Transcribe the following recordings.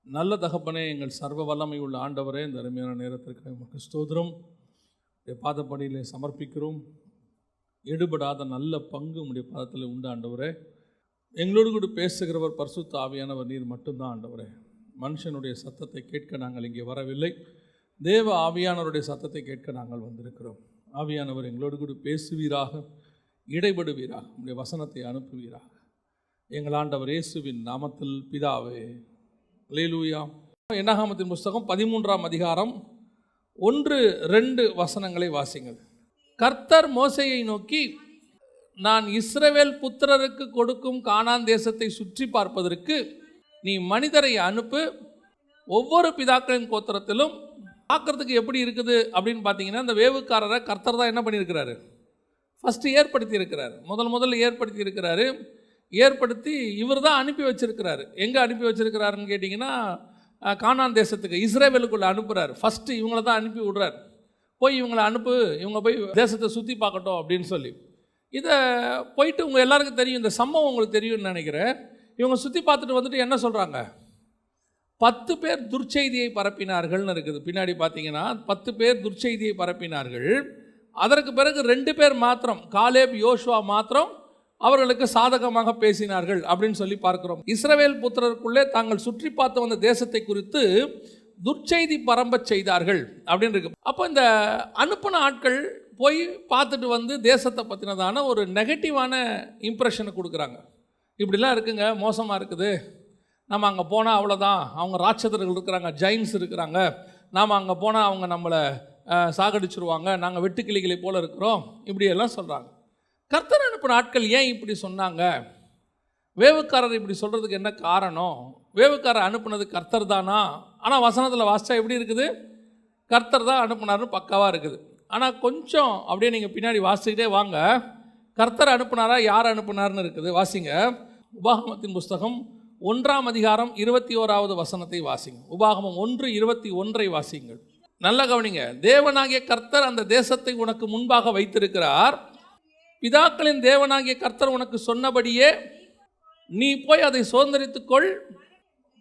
நல்ல தகப்பனே, எங்கள் சர்வ வல்லமை உள்ள ஆண்டவரே, இந்த அருமையான நேரத்திற்கு நமக்கு ஸ்தோத்திரம். பாதப்படியில் சமர்ப்பிக்கிறோம். எடுபடாத நல்ல பங்கு உடைய பாதத்தில் உண்டு ஆண்டவரே. எங்களோடு கூட பேசுகிறவர் பரிசுத்த ஆவியானவர் நீர் மட்டும்தான் ஆண்டவரே. மனுஷனுடைய சத்தத்தை கேட்க நாங்கள் இங்கே வரவில்லை, தேவ ஆவியானவருடைய சத்தத்தை கேட்க நாங்கள் வந்திருக்கிறோம். ஆவியானவர் எங்களோடு கூட பேசுவீராக, இடைபடுவீராக, உடைய வசனத்தை அனுப்புவீராக. எங்கள் ஆண்டவர் இயேசுவின் நாமத்தில் பிதாவே, அல்லேலூயா. என்னாகமத்தின் புஸ்தகம் 13ஆம் அதிகாரம் 1-2 வசனங்களை வாசிங்கள். கர்த்தர் மோசேயை நோக்கி, நான் இஸ்ரவேல் புத்திரருக்கு கொடுக்கும் கானான் தேசத்தை சுற்றி பார்ப்பதற்கு நீ மனிதரை அனுப்பு, ஒவ்வொரு பிதாக்களின் கோத்திரத்திலும் பார்க்கறதுக்கு எப்படி இருக்குது அப்படின்னு பார்த்தீங்கன்னா, இந்த வேவுக்காரரை கர்த்தர் தான் என்ன பண்ணியிருக்கிறாரு, ஃபஸ்ட்டு ஏற்படுத்தி இருக்கிறார். முதல்ல ஏற்படுத்தி இருக்கிறாரு. ஏற்படுத்தி இவர் தான் அனுப்பி வச்சிருக்கிறாரு. எங்கே அனுப்பி வச்சிருக்கிறாருன்னு கேட்டிங்கன்னா, கானான் தேசத்துக்கு, இஸ்ரவேலுக்குள்ளே அனுப்புகிறார். ஃபஸ்ட்டு இவங்கள தான் அனுப்பி விடுறார். போய் இவங்களை அனுப்பு, இவங்க போய் தேசத்தை சுற்றி பார்க்கட்டும் அப்படின்னு சொல்லி. இதை போயிட்டு உங்கள் எல்லாருக்கும் தெரியும், இந்த சம்பவம் உங்களுக்கு தெரியும்னு நினைக்கிறேன். இவங்க சுற்றி பார்த்துட்டு வந்துட்டு என்ன சொல்கிறாங்க, 10 பேர் துர்ச்செய்தியை பரப்பினார்கள்னு இருக்குது. பின்னாடி பார்த்தீங்கன்னா 10 பேர் துர்ச்செய்தியை பரப்பினார்கள். அதற்கு பிறகு 2 பேர் மாத்திரம், காலேப் யோசுவா மாத்திரம் அவர்களுக்கு சாதகமாக பேசினார்கள் அப்படின்னு சொல்லி பார்க்கிறோம். இஸ்ரவேல் புத்திரருக்குள்ளே தாங்கள் சுற்றி பார்த்து வந்த தேசத்தை குறித்து துர்ச்செய்தி பரம்ப செய்தார்கள் அப்படின்னு இருக்கு. அப்போ இந்த அனுப்பின ஆட்கள் போய் பார்த்துட்டு வந்து தேசத்தை பற்றினதான ஒரு நெகட்டிவான இம்ப்ரெஷனை கொடுக்குறாங்க. இப்படிலாம் இருக்குங்க, மோசமாக இருக்குது, நம்ம அங்கே போனால் அவ்வளோதான், அவங்க ராட்சதர்கள் இருக்கிறாங்க, ஜெயின்ஸ் இருக்கிறாங்க, நாம் அங்கே போனால் அவங்க நம்மளை சாகடிச்சிருவாங்க, நாங்கள் வெட்டுக்கிளிகளை போல் இருக்கிறோம், இப்படியெல்லாம் சொல்கிறாங்க. கர்த்தர் அனுப்பின ஆட்கள் ஏன் இப்படி சொன்னாங்க? வேவுக்காரர் இப்படி சொல்கிறதுக்கு என்ன காரணம்? வேவுக்காரர் அனுப்புனது கர்த்தர் தானா? ஆனால் வசனத்தில் வாசித்தா எப்படி இருக்குது, கர்த்தர் தான் அனுப்புனார்னு பக்காவாக இருக்குது. ஆனால் கொஞ்சம் அப்படியே நீங்கள் பின்னாடி வாசிக்கிட்டே வாங்க, கர்த்தர் அனுப்புனாரா யார் அனுப்புனார்னு இருக்குது. வாசிங்க, உபாகமத்தின் புஸ்தகம் 1ஆம் அதிகாரம் 21வது வசனத்தை வாசிங்க. உபாகமம் 1:21 வாசிங்கள். நல்ல கவனிங்க. தேவனாகிய கர்த்தர் அந்த தேசத்தை உனக்கு முன்பாக வைத்திருக்கிறார், பிதாக்களின் தேவனாகிய கர்த்தர் உனக்கு சொன்னபடியே நீ போய் அதை சுதந்தரித்துக்கொள்,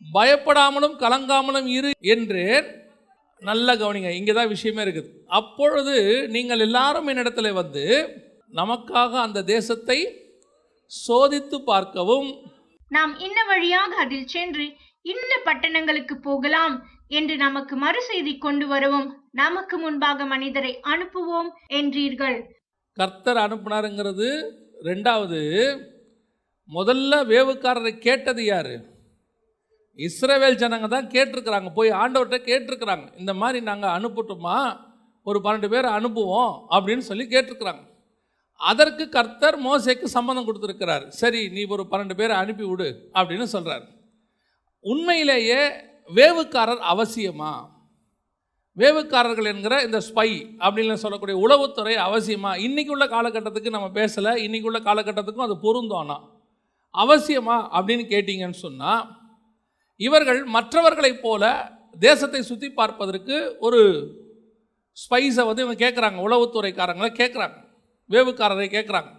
பயப்படாமலும் கலங்காமலும் இரு என்றேன். நல்ல கவனிங்க, இங்கே தான் விஷயமே இருக்குது. அப்பொழுது நீங்கள் எல்லாரும் என்னிடத்துல வந்து நமக்காக அந்த தேசத்தை சோதித்து பார்க்கவும், நாம் இன்ன வழியாக அதில் சென்று இன்ன பட்டணங்களுக்கு போகலாம் என்று நமக்கு மறு செய்தி கொண்டு வரவும் நமக்கு முன்பாக மனிதரை அனுப்புவோம் என்றீர்கள். கர்த்தர் அனுப்புனாருங்கிறது ரெண்டாவது. முதல்ல வேவுக்காரரை கேட்டது யாரு? இஸ்ரவேல் ஜனங்க தான் கேட்டிருக்கிறாங்க, போய் ஆண்டவர்கிட்ட கேட்டிருக்கிறாங்க, இந்த மாதிரி நாங்கள் அனுப்பட்டுமா, ஒரு 12 பேர் அனுப்புவோம் அப்படின்னு சொல்லி கேட்டிருக்கிறாங்க. அதற்கு கர்த்தர் மோசேக்கு சம்மதம் கொடுத்துருக்கிறார். சரி, நீ ஒரு 12 பேரை அனுப்பி விடு அப்படின்னு சொல்கிறார். உண்மையிலேயே வேவுக்காரர் அவசியமா? வேவுக்காரர்கள் என்கிற இந்த ஸ்பை அப்படின்னு சொல்லக்கூடிய உளவுத்துறை அவசியமா? இன்றைக்கி உள்ள காலகட்டத்துக்கு நம்ம பேசலை, இன்றைக்கி உள்ள காலகட்டத்துக்கும் அது பொருந்தோன்னா அவசியமா அப்படின்னு கேட்டிங்கன்னு சொன்னால், இவர்கள் மற்றவர்களைப் போல தேசத்தை சுற்றி பார்ப்பதற்கு ஒரு ஸ்பைஸை வந்து இவங்க கேட்குறாங்க, உளவுத்துறைக்காரங்களை கேட்குறாங்க, வேவுக்காரரை கேட்குறாங்க.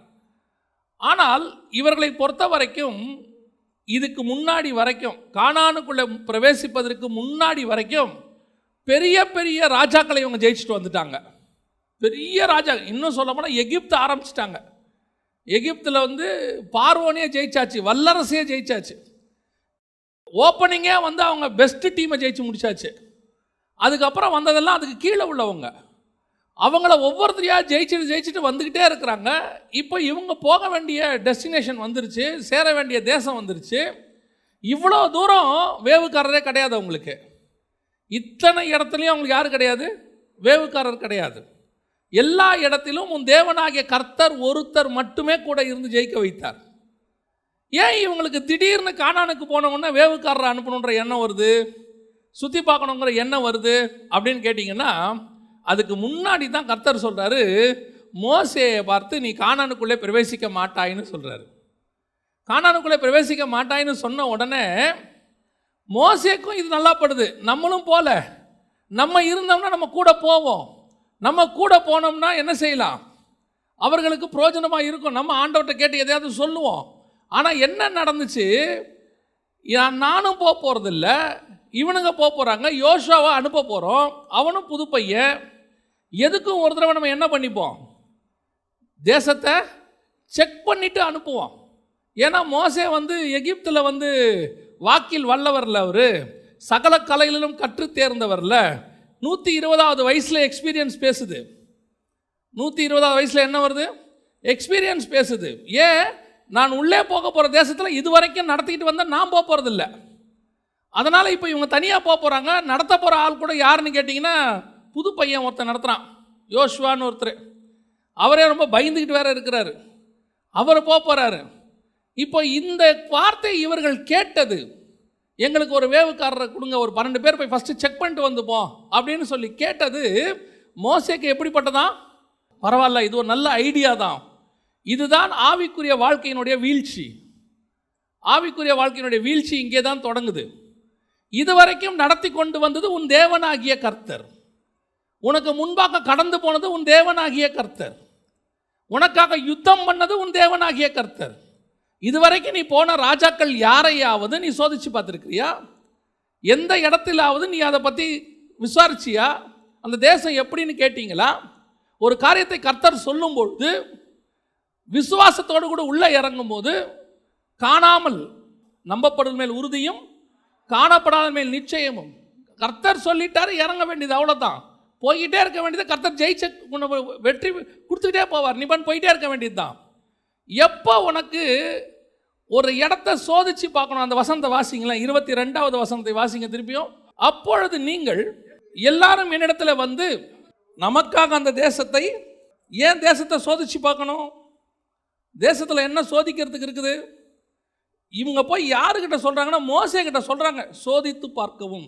ஆனால் இவர்களை பொறுத்த வரைக்கும், இதுக்கு முன்னாடி வரைக்கும், கானானுக்குள்ளே பிரவேசிப்பதற்கு முன்னாடி வரைக்கும் பெரிய பெரிய ராஜாக்களை இவங்க ஜெயிச்சுட்டு வந்துட்டாங்க. பெரிய ராஜா, இன்னும் சொல்ல போனால் எகிப்து ஆரம்பிச்சிட்டாங்க. எகிப்தில் வந்து பார்வோனே ஜெயிச்சாச்சு, வல்லரசையே ஜெயிச்சாச்சு. ஓப்பனிங்கே வந்து அவங்க பெஸ்ட் டீமை ஜெயிச்சு முடிச்சாச்சு. அதுக்கப்புறம் வந்ததெல்லாம் அதுக்கு கீழே உள்ளவங்க, அவங்கள ஒவ்வொருத்தரையாக ஜெயிச்சுட்டு வந்துக்கிட்டே இருக்கிறாங்க. இப்போ இவங்க போக வேண்டிய டெஸ்டினேஷன் வந்துருச்சு, சேர வேண்டிய தேசம் வந்துருச்சு. இவ்வளோ தூரம் வேவுக்காரரே கிடையாது அவங்களுக்கு. இத்தனை இடத்துலையும் அவங்களுக்கு யார் கிடையாது? வேவுக்காரர் கிடையாது. எல்லா இடத்திலும் உன் தேவனாகிய கர்த்தர் ஒருத்தர் மட்டுமே கூட இருந்து ஜெயிக்க வைத்தார். ஏன் இவங்களுக்கு திடீர்னு கானானுக்கு போனவொன்னே வேவுக்காரரை அனுப்பணுன்ற எண்ணம் வருது, சுற்றி பார்க்கணுங்கிற எண்ணம் வருது அப்படின்னு கேட்டிங்கன்னா, அதுக்கு முன்னாடி தான் கர்த்தர் சொல்கிறாரு, மோசேயை பார்த்து நீ கானானுக்குள்ளே பிரவேசிக்க மாட்டாயின்னு சொல்கிறாரு. கானானுக்குள்ளே பிரவேசிக்க மாட்டாயின்னு சொன்ன உடனே மோசேக்கும் இது நல்லா படுது, நம்மளும் போல, நம்ம இருந்தோம்னா நம்ம கூட போவோம், நம்ம கூட போனோம்னா என்ன செய்யலாம், அவர்களுக்கு பிரயோஜனமாக இருக்கும், நம்ம ஆண்டவர்கிட்ட கேட்டு எதையாவது சொல்லுவோம். ஆனால் என்ன நடந்துச்சு, நானும் போகிறதில்ல, இவனுங்க போகிறாங்க, யோசுவாவை அனுப்ப போகிறோம். அவனும் புது பையன். எதுக்கும் ஒரு தடவை நம்ம என்ன பண்ணிப்போம், தேசத்தை செக் பண்ணிவிட்டு அனுப்புவோம். ஏன்னா மோசே எகிப்தில் வாக்கில் வல்லவரில், அவர் சகல கலைகளிலும் கற்று தேர்ந்தவரில். 120வது வயசில் எக்ஸ்பீரியன்ஸ் பேசுது. 120வது வயசில் என்ன வருது, எக்ஸ்பீரியன்ஸ் பேசுது. ஏன், நான் உள்ளே போக போகிற தேசத்தில் இது வரைக்கும் நடத்திக்கிட்டு வந்தால் நான் போக போகிறதில்ல. அதனால் இப்போ இவங்க தனியாக போக போகிறாங்க. நடத்த போகிற ஆள் கூட யாருன்னு கேட்டிங்கன்னா, புது பையன் ஒருத்தர் நடத்துகிறான், யோசுவான்னு ஒருத்தர். அவரே ரொம்ப பயந்துக்கிட்டு வேற இருக்கிறாரு. அவர் போக போகிறாரு. இப்போ இந்த வார்த்தை இவர்கள் கேட்டது, எங்களுக்கு ஒரு வேவுக்காரரை கொடுங்க, ஒரு 12 பேர் போய் ஃபஸ்ட்டு செக் பண்ணிட்டு வந்துப்போம் அப்படின்னு சொல்லி கேட்டது மோசேக்கு எப்படிப்பட்டதான், பரவாயில்ல, இது ஒரு நல்ல ஐடியா தான். இதுதான் ஆவிக்குரிய வாழ்க்கையினுடைய வீழ்ச்சி. ஆவிக்குரிய வாழ்க்கையினுடைய வீழ்ச்சி இங்கே தான் தொடங்குது. இதுவரைக்கும் நடத்தி கொண்டு வந்தது உன் தேவனாகிய கர்த்தர். உனக்கு முன்பாக கடந்து போனது உன் தேவனாகிய கர்த்தர். உனக்காக யுத்தம் பண்ணது உன் தேவனாகிய கர்த்தர். இதுவரைக்கும் நீ போன ராஜாக்கள் யாரையாவது நீ சோதிச்சு பார்த்துருக்கிறியா? எந்த இடத்திலாவது நீ அதை பற்றி விசாரிச்சியா? அந்த தேசம் எப்படின்னு கேட்டீங்களா? ஒரு காரியத்தை கர்த்தர் சொல்லும்பொழுது விசுவாசத்தோடு கூட உள்ளே இறங்கும் போது, காணாமல் நம்பப்படும் மேல் உறுதியும் காணப்படாத மேல் நிச்சயமும். கர்த்தர் சொல்லிட்டாரு, இறங்க வேண்டியது, அவ்வளோதான். போய்கிட்டே இருக்க வேண்டியது. கர்த்தர் ஜெயிச்ச வெற்றி கொடுத்துக்கிட்டே போவார். நீ போயிட்டே இருக்க வேண்டியது தான். எப்போ உனக்கு ஒரு இடத்த சோதிச்சு பார்க்கணும், அந்த வசனத்தை வாசிங்களேன், 22வது வசனத்தை வாசிங்க திருப்பியும். அப்பொழுது நீங்கள் எல்லாரும் என்னிடத்துல நமக்காக அந்த தேசத்தை, ஏன் தேசத்தை சோதிச்சு பார்க்கணும்? தேசத்தில் என்ன சோதிக்கிறதுக்கு இருக்குது? இவங்க போய் யாருக்கிட்ட சொல்கிறாங்கன்னா, மோசே கிட்ட சொல்கிறாங்க, சோதித்து பார்க்கவும்.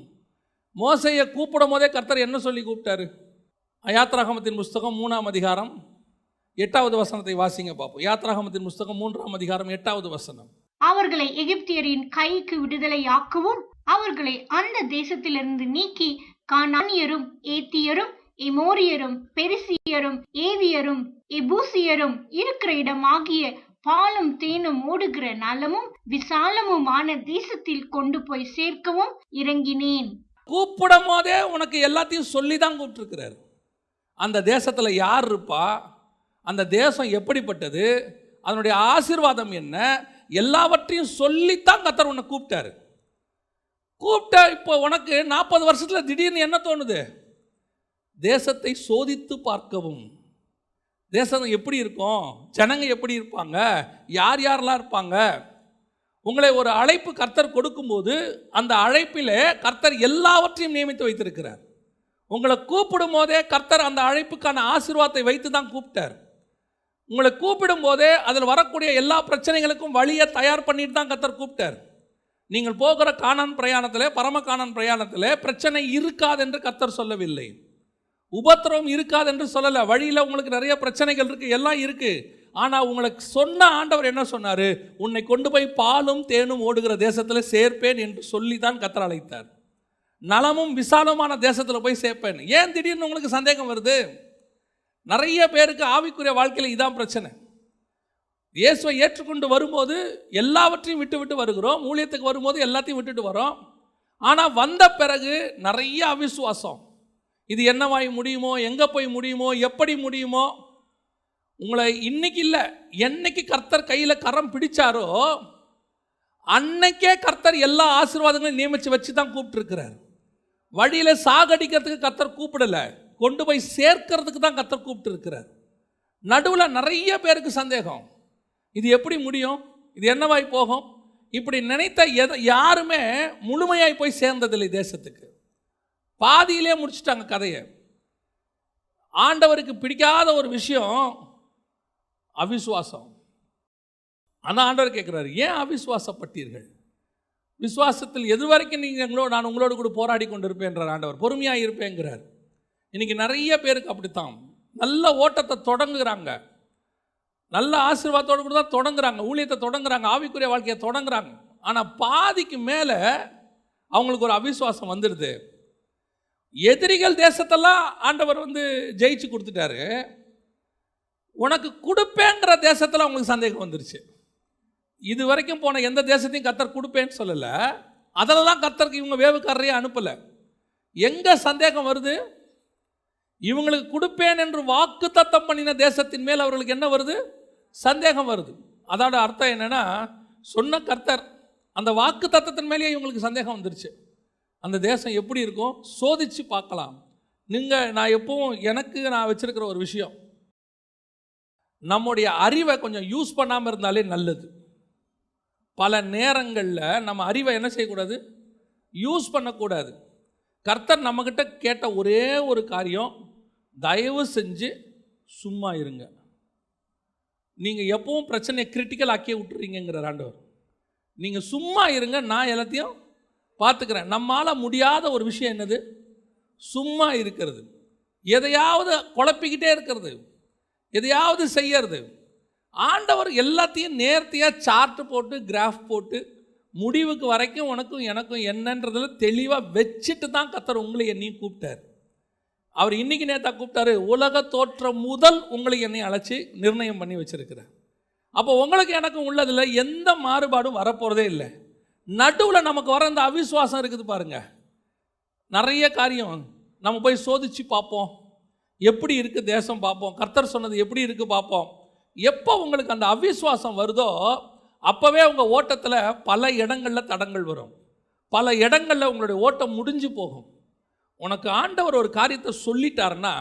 மோசையை கூப்பிடும் போதே கர்த்தர் என்ன சொல்லி கூப்பிட்டாரு? யாத்ராகமத்தின் புஸ்தகம் 3ஆம் அதிகாரம் 8வது வசனத்தை வாசிங்க பார்ப்போம். யாத்ராகமத்தின் புஸ்தகம் 3ஆம் அதிகாரம் 8வது வசனம். அவர்களை எகிப்தியரின் கைக்கு விடுதலையாக்கவும், அவர்களை அந்த தேசத்திலிருந்து நீக்கி கானானியரும் ஏத்தியரும் எமோரியரும் பெரிசியரும் ஏவியரும் எபூசியரும் இருக்கிற இடமாகிய பாலும் தேனும் ஓடுகிற நலமும் விசாலமுமான தேசத்தில் கொண்டு போய் சேர்க்கவும் இறங்கினேன். கூப்பிடும் போதே உனக்கு எல்லாத்தையும் சொல்லி தான் கூப்பிட்டுருக்கிறார். அந்த தேசத்தில் யார் இருப்பா, அந்த தேசம் எப்படிப்பட்டது, அதனுடைய ஆசீர்வாதம் என்ன, எல்லாவற்றையும் சொல்லித்தான் கர்த்தர் உன்னை கூப்பிட்டாரு. கூப்பிட்ட இப்போ உனக்கு 40 வருஷத்தில் திடீர்னு என்ன தோணுது? தேசத்தை சோதித்து பார்க்கவும். தேசம் எப்படி இருக்கும், ஜனங்க எப்படி இருப்பாங்க, யார் யாரெல்லாம் இருப்பாங்க. உங்களை ஒரு அழைப்பு கர்த்தர் கொடுக்கும்போது அந்த அழைப்பிலே கர்த்தர் எல்லாவற்றையும் நியமித்து வைத்திருக்கிறார். உங்களை கூப்பிடும் போதே கர்த்தர் அந்த அழைப்புக்கான ஆசீர்வாதத்தை வைத்து தான் கூப்பிட்டார். உங்களை கூப்பிடும் போதே அதில் வரக்கூடிய எல்லா பிரச்சனைகளுக்கும் வழியை தயார் பண்ணிட்டு தான் கர்த்தர் கூப்பிட்டார். நீங்கள் போகிற கானான் பிரயாணத்தில், பரம கானான் பிரயாணத்தில் பிரச்சனை இருக்காது என்று கர்த்தர் சொல்லவில்லை. உபத்திரவம் இருக்காது என்று சொல்லலை. வழியில் உங்களுக்கு நிறைய பிரச்சனைகள் இருக்குது, எல்லாம் இருக்குது. ஆனால் உங்களுக்கு சொன்ன ஆண்டவர் என்ன சொன்னார்? உன்னை கொண்டு போய் பாலும் தேனும் ஓடுகிற தேசத்தில் சேர்ப்பேன் என்று சொல்லி தான் கர்த்தர் அழைத்தார். நலமும் விசாலமான தேசத்தில் போய் சேர்ப்பேன். ஏன் திடீர்னு உங்களுக்கு சந்தேகம் வருது? நிறைய பேருக்கு ஆவிக்குரிய வாழ்க்கையில் இதான் பிரச்சனை. இயேசுவை ஏற்றுக்கொண்டு வரும்போது எல்லாவற்றையும் விட்டு விட்டு வருகிறோம், ஊழியத்துக்கு வரும்போது எல்லாத்தையும் விட்டுட்டு வரோம். ஆனால் வந்த பிறகு நிறைய அவிசுவாசம். இது என்னவாய் முடியுமோ, எங்கே போய் முடியுமோ, எப்படி முடியுமோ. உங்களை இன்னைக்கு இல்லை, என்னைக்கு கர்த்தர் கையில் கரம் பிடிச்சாரோ அன்னைக்கே கர்த்தர் எல்லா ஆசீர்வாதங்களையும் நியமித்து வச்சு தான் கூப்பிட்டுருக்கிறார். வழியில் சாகடிக்கிறதுக்கு கர்த்தர் கூப்பிடலை, கொண்டு போய் சேர்க்கிறதுக்கு தான் கர்த்தர் கூப்பிட்டு இருக்கிறார். நடுவில் நிறைய பேருக்கு சந்தேகம், இது எப்படி முடியும், இது என்னவாய் போகும். இப்படி நினைத்த யாருமே முழுமையாய் போய் சேர்ந்ததில்லை தேசத்துக்கு. பாதியிலே முடிச்சுட்டாங்க கதையை. ஆண்டவருக்கு பிடிக்காத ஒரு விஷயம் அவிசுவாசம். அந்த ஆண்டவர் கேட்குறாரு, ஏன் அவிசுவாசப்பட்டீர்கள்? விசுவாசத்தில் எது வரைக்கும் நீங்கள் நான் உங்களோடு கூட போராடி கொண்டு இருப்பேன்றார் ஆண்டவர். பொறுமையாக இருப்பேங்கிறார். இன்றைக்கி நிறைய பேருக்கு அப்படித்தான். நல்ல ஓட்டத்தை தொடங்குகிறாங்க, நல்ல ஆசீர்வாதத்தோடு கூட தான் தொடங்குறாங்க, ஊழியத்தை தொடங்குறாங்க, ஆவிக்குரிய வாழ்க்கையை தொடங்குறாங்க. ஆனால் பாதிக்கு மேலே அவங்களுக்கு ஒரு அவிசுவாசம் வந்துடுது. எதிரிகள் தேசத்தெல்லாம் ஆண்டவர் ஜெயிச்சு கொடுத்துட்டாரு. உனக்கு கொடுப்பேங்கிற தேசத்தில் அவங்களுக்கு சந்தேகம் வந்துருச்சு. இது வரைக்கும் போன எந்த தேசத்தையும் கர்த்தர் கொடுப்பேன்னு சொல்லலை. அதில் தான் கர்த்தருக்கு இவங்க வேவுக்காரரையே அனுப்பலை. எங்கே சந்தேகம் வருது? இவங்களுக்கு கொடுப்பேன் என்று வாக்கு தத்தம் பண்ணின தேசத்தின் மேல் அவர்களுக்கு என்ன வருது? சந்தேகம் வருது. அதோட அர்த்தம் என்னன்னா, சொன்ன கர்த்தர் அந்த வாக்கு தத்தத்தின் மேலேயே இவங்களுக்கு சந்தேகம் வந்துருச்சு. அந்த தேசம் எப்படி இருக்கும் சோதிச்சு பார்க்கலாம். நான் எப்பவும் நான் வச்சிருக்கிற ஒரு விஷயம், நம்முடைய அறிவை கொஞ்சம் யூஸ் பண்ணாமல் இருந்தாலே நல்லது. பல நேரங்களில் நம்ம அறிவை என்ன செய்யக்கூடாது? யூஸ் பண்ணக்கூடாது. கர்த்தர் நம்மக்கிட்ட கேட்ட ஒரே ஒரு காரியம், தயவு செஞ்சு சும்மா இருங்க. நீங்கள் எப்பவும் பிரச்சனையை கிரிட்டிக்கல் ஆக்கியே விட்டுறீங்கிறார் ஆண்டவர். நீங்கள் சும்மா இருங்க, நான் எல்லாத்தையும் பார்த்துக்கிறேன். நம்மால் முடியாத ஒரு விஷயம் என்னது? சும்மா இருக்கிறது. எதையாவது குழப்பிக்கிட்டே இருக்கிறது, எதையாவது செய்யறது. ஆண்டவர் எல்லாத்தையும் நேர்த்தியாக சார்ட்டு போட்டு கிராஃப் போட்டு முடிவுக்கு வரைக்கும் உனக்கும் எனக்கும் என்னன்றதில் தெளிவாக வச்சுட்டு தான் கர்த்தர் உங்களை என்னையும் கூப்பிட்டார். அவர் இன்னைக்கு நேற்று கூப்பிட்டாரு, உலக தோற்றம் முதல் உங்களை என்னை அழைச்சி நிர்ணயம் பண்ணி வச்சிருக்கிறார். அப்போ உங்களுக்கு எனக்கும் உள்ளதில் எந்த மாறுபாடும் வரப்போகிறதே இல்லை. நடுவில் நமக்கு வர இந்த அவிசுவாசம் இருக்குது பாருங்க. நிறைய காரியம் நம்ம போய் சோதிச்சு பார்ப்போம், எப்படி இருக்குது தேசம் பார்ப்போம், கர்த்தர் சொன்னது எப்படி இருக்குது பார்ப்போம். எப்போ உங்களுக்கு அந்த அவிசுவாசம் வருதோ அப்போவே உங்கள் ஓட்டத்தில் பல இடங்களில் தடங்கள் வரும், பல இடங்களில் உங்களுடைய ஓட்டம் முடிஞ்சு போகும். உனக்கு ஆண்டவர் ஒரு காரியத்தை சொல்லிட்டாருன்னா,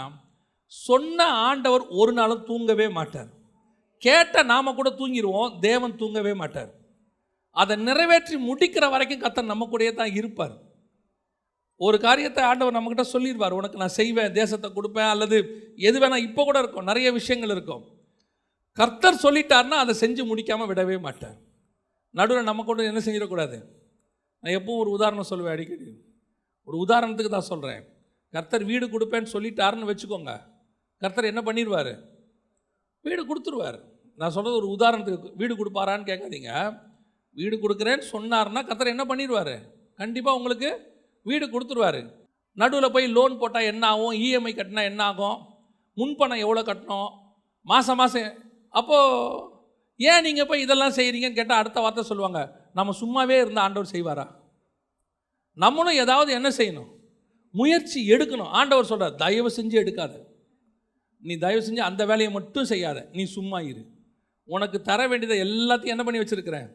சொன்ன ஆண்டவர் ஒரு நாளும் தூங்கவே மாட்டார். கேட்ட நாம் கூட தூங்கிடுவோம், தேவன் தூங்கவே மாட்டார். அதை நிறைவேற்றி முடிக்கிற வரைக்கும் கர்த்தர் நம்ம கூடயே தான் இருப்பார். ஒரு காரியத்தை ஆண்டவர் நம்மக்கிட்ட சொல்லிடுவார், உனக்கு நான் செய்வேன், தேசத்தை கொடுப்பேன், அல்லது எது வேணால். இப்போ கூட இருக்கும், நிறைய விஷயங்கள் இருக்கும். கர்த்தர் சொல்லிட்டார்னா அதை செஞ்சு முடிக்காமல் விடவே மாட்டார். நடுவில் நம்ம கூட என்ன செஞ்சிடக்கூடாது. நான் எப்பவும் ஒரு உதாரணம் சொல்லுவேன் அடிக்கடி. ஒரு உதாரணத்துக்கு தான் சொல்கிறேன். கர்த்தர் வீடு கொடுப்பேன்னு சொல்லிட்டாருன்னு வச்சுக்கோங்க, கர்த்தர் என்ன பண்ணிடுவார்? வீடு கொடுத்துருவார். நான் சொல்கிறது ஒரு உதாரணத்துக்கு. வீடு கொடுப்பாரான்னு கேட்காதீங்க. வீடு கொடுக்குறேன்னு சொன்னார்னா கர்த்தர் என்ன பண்ணிடுவார்? கண்டிப்பாக உங்களுக்கு வீடு கொடுத்துருவார். நடுவில் போய் லோன் போட்டால் என்ன ஆகும், இஎம்ஐ கட்டினா என்ன ஆகும், முன்பணம் எவ்வளோ கட்டணும், மாதம் மாதம். அப்போது ஏன் நீங்கள் போய் இதெல்லாம் செய்கிறீங்கன்னு கேட்டால் அடுத்த வார்த்தை சொல்லுவாங்க, நம்ம சும்மாவே இருந்த ஆண்டவர் செய்வாரா? நம்மளும் ஏதாவது என்ன செய்யணும், முயற்சி எடுக்கணும். ஆண்டவர் சொல்கிறார், தயவு செஞ்சு எடுக்காத, நீ தயவு செஞ்சு அந்த வேலையை மட்டும் செய்யாத, நீ சும்மா இரு. உனக்கு தர வேண்டியதை எல்லாத்தையும் என்ன பண்ணி வச்சுருக்கிறேன்?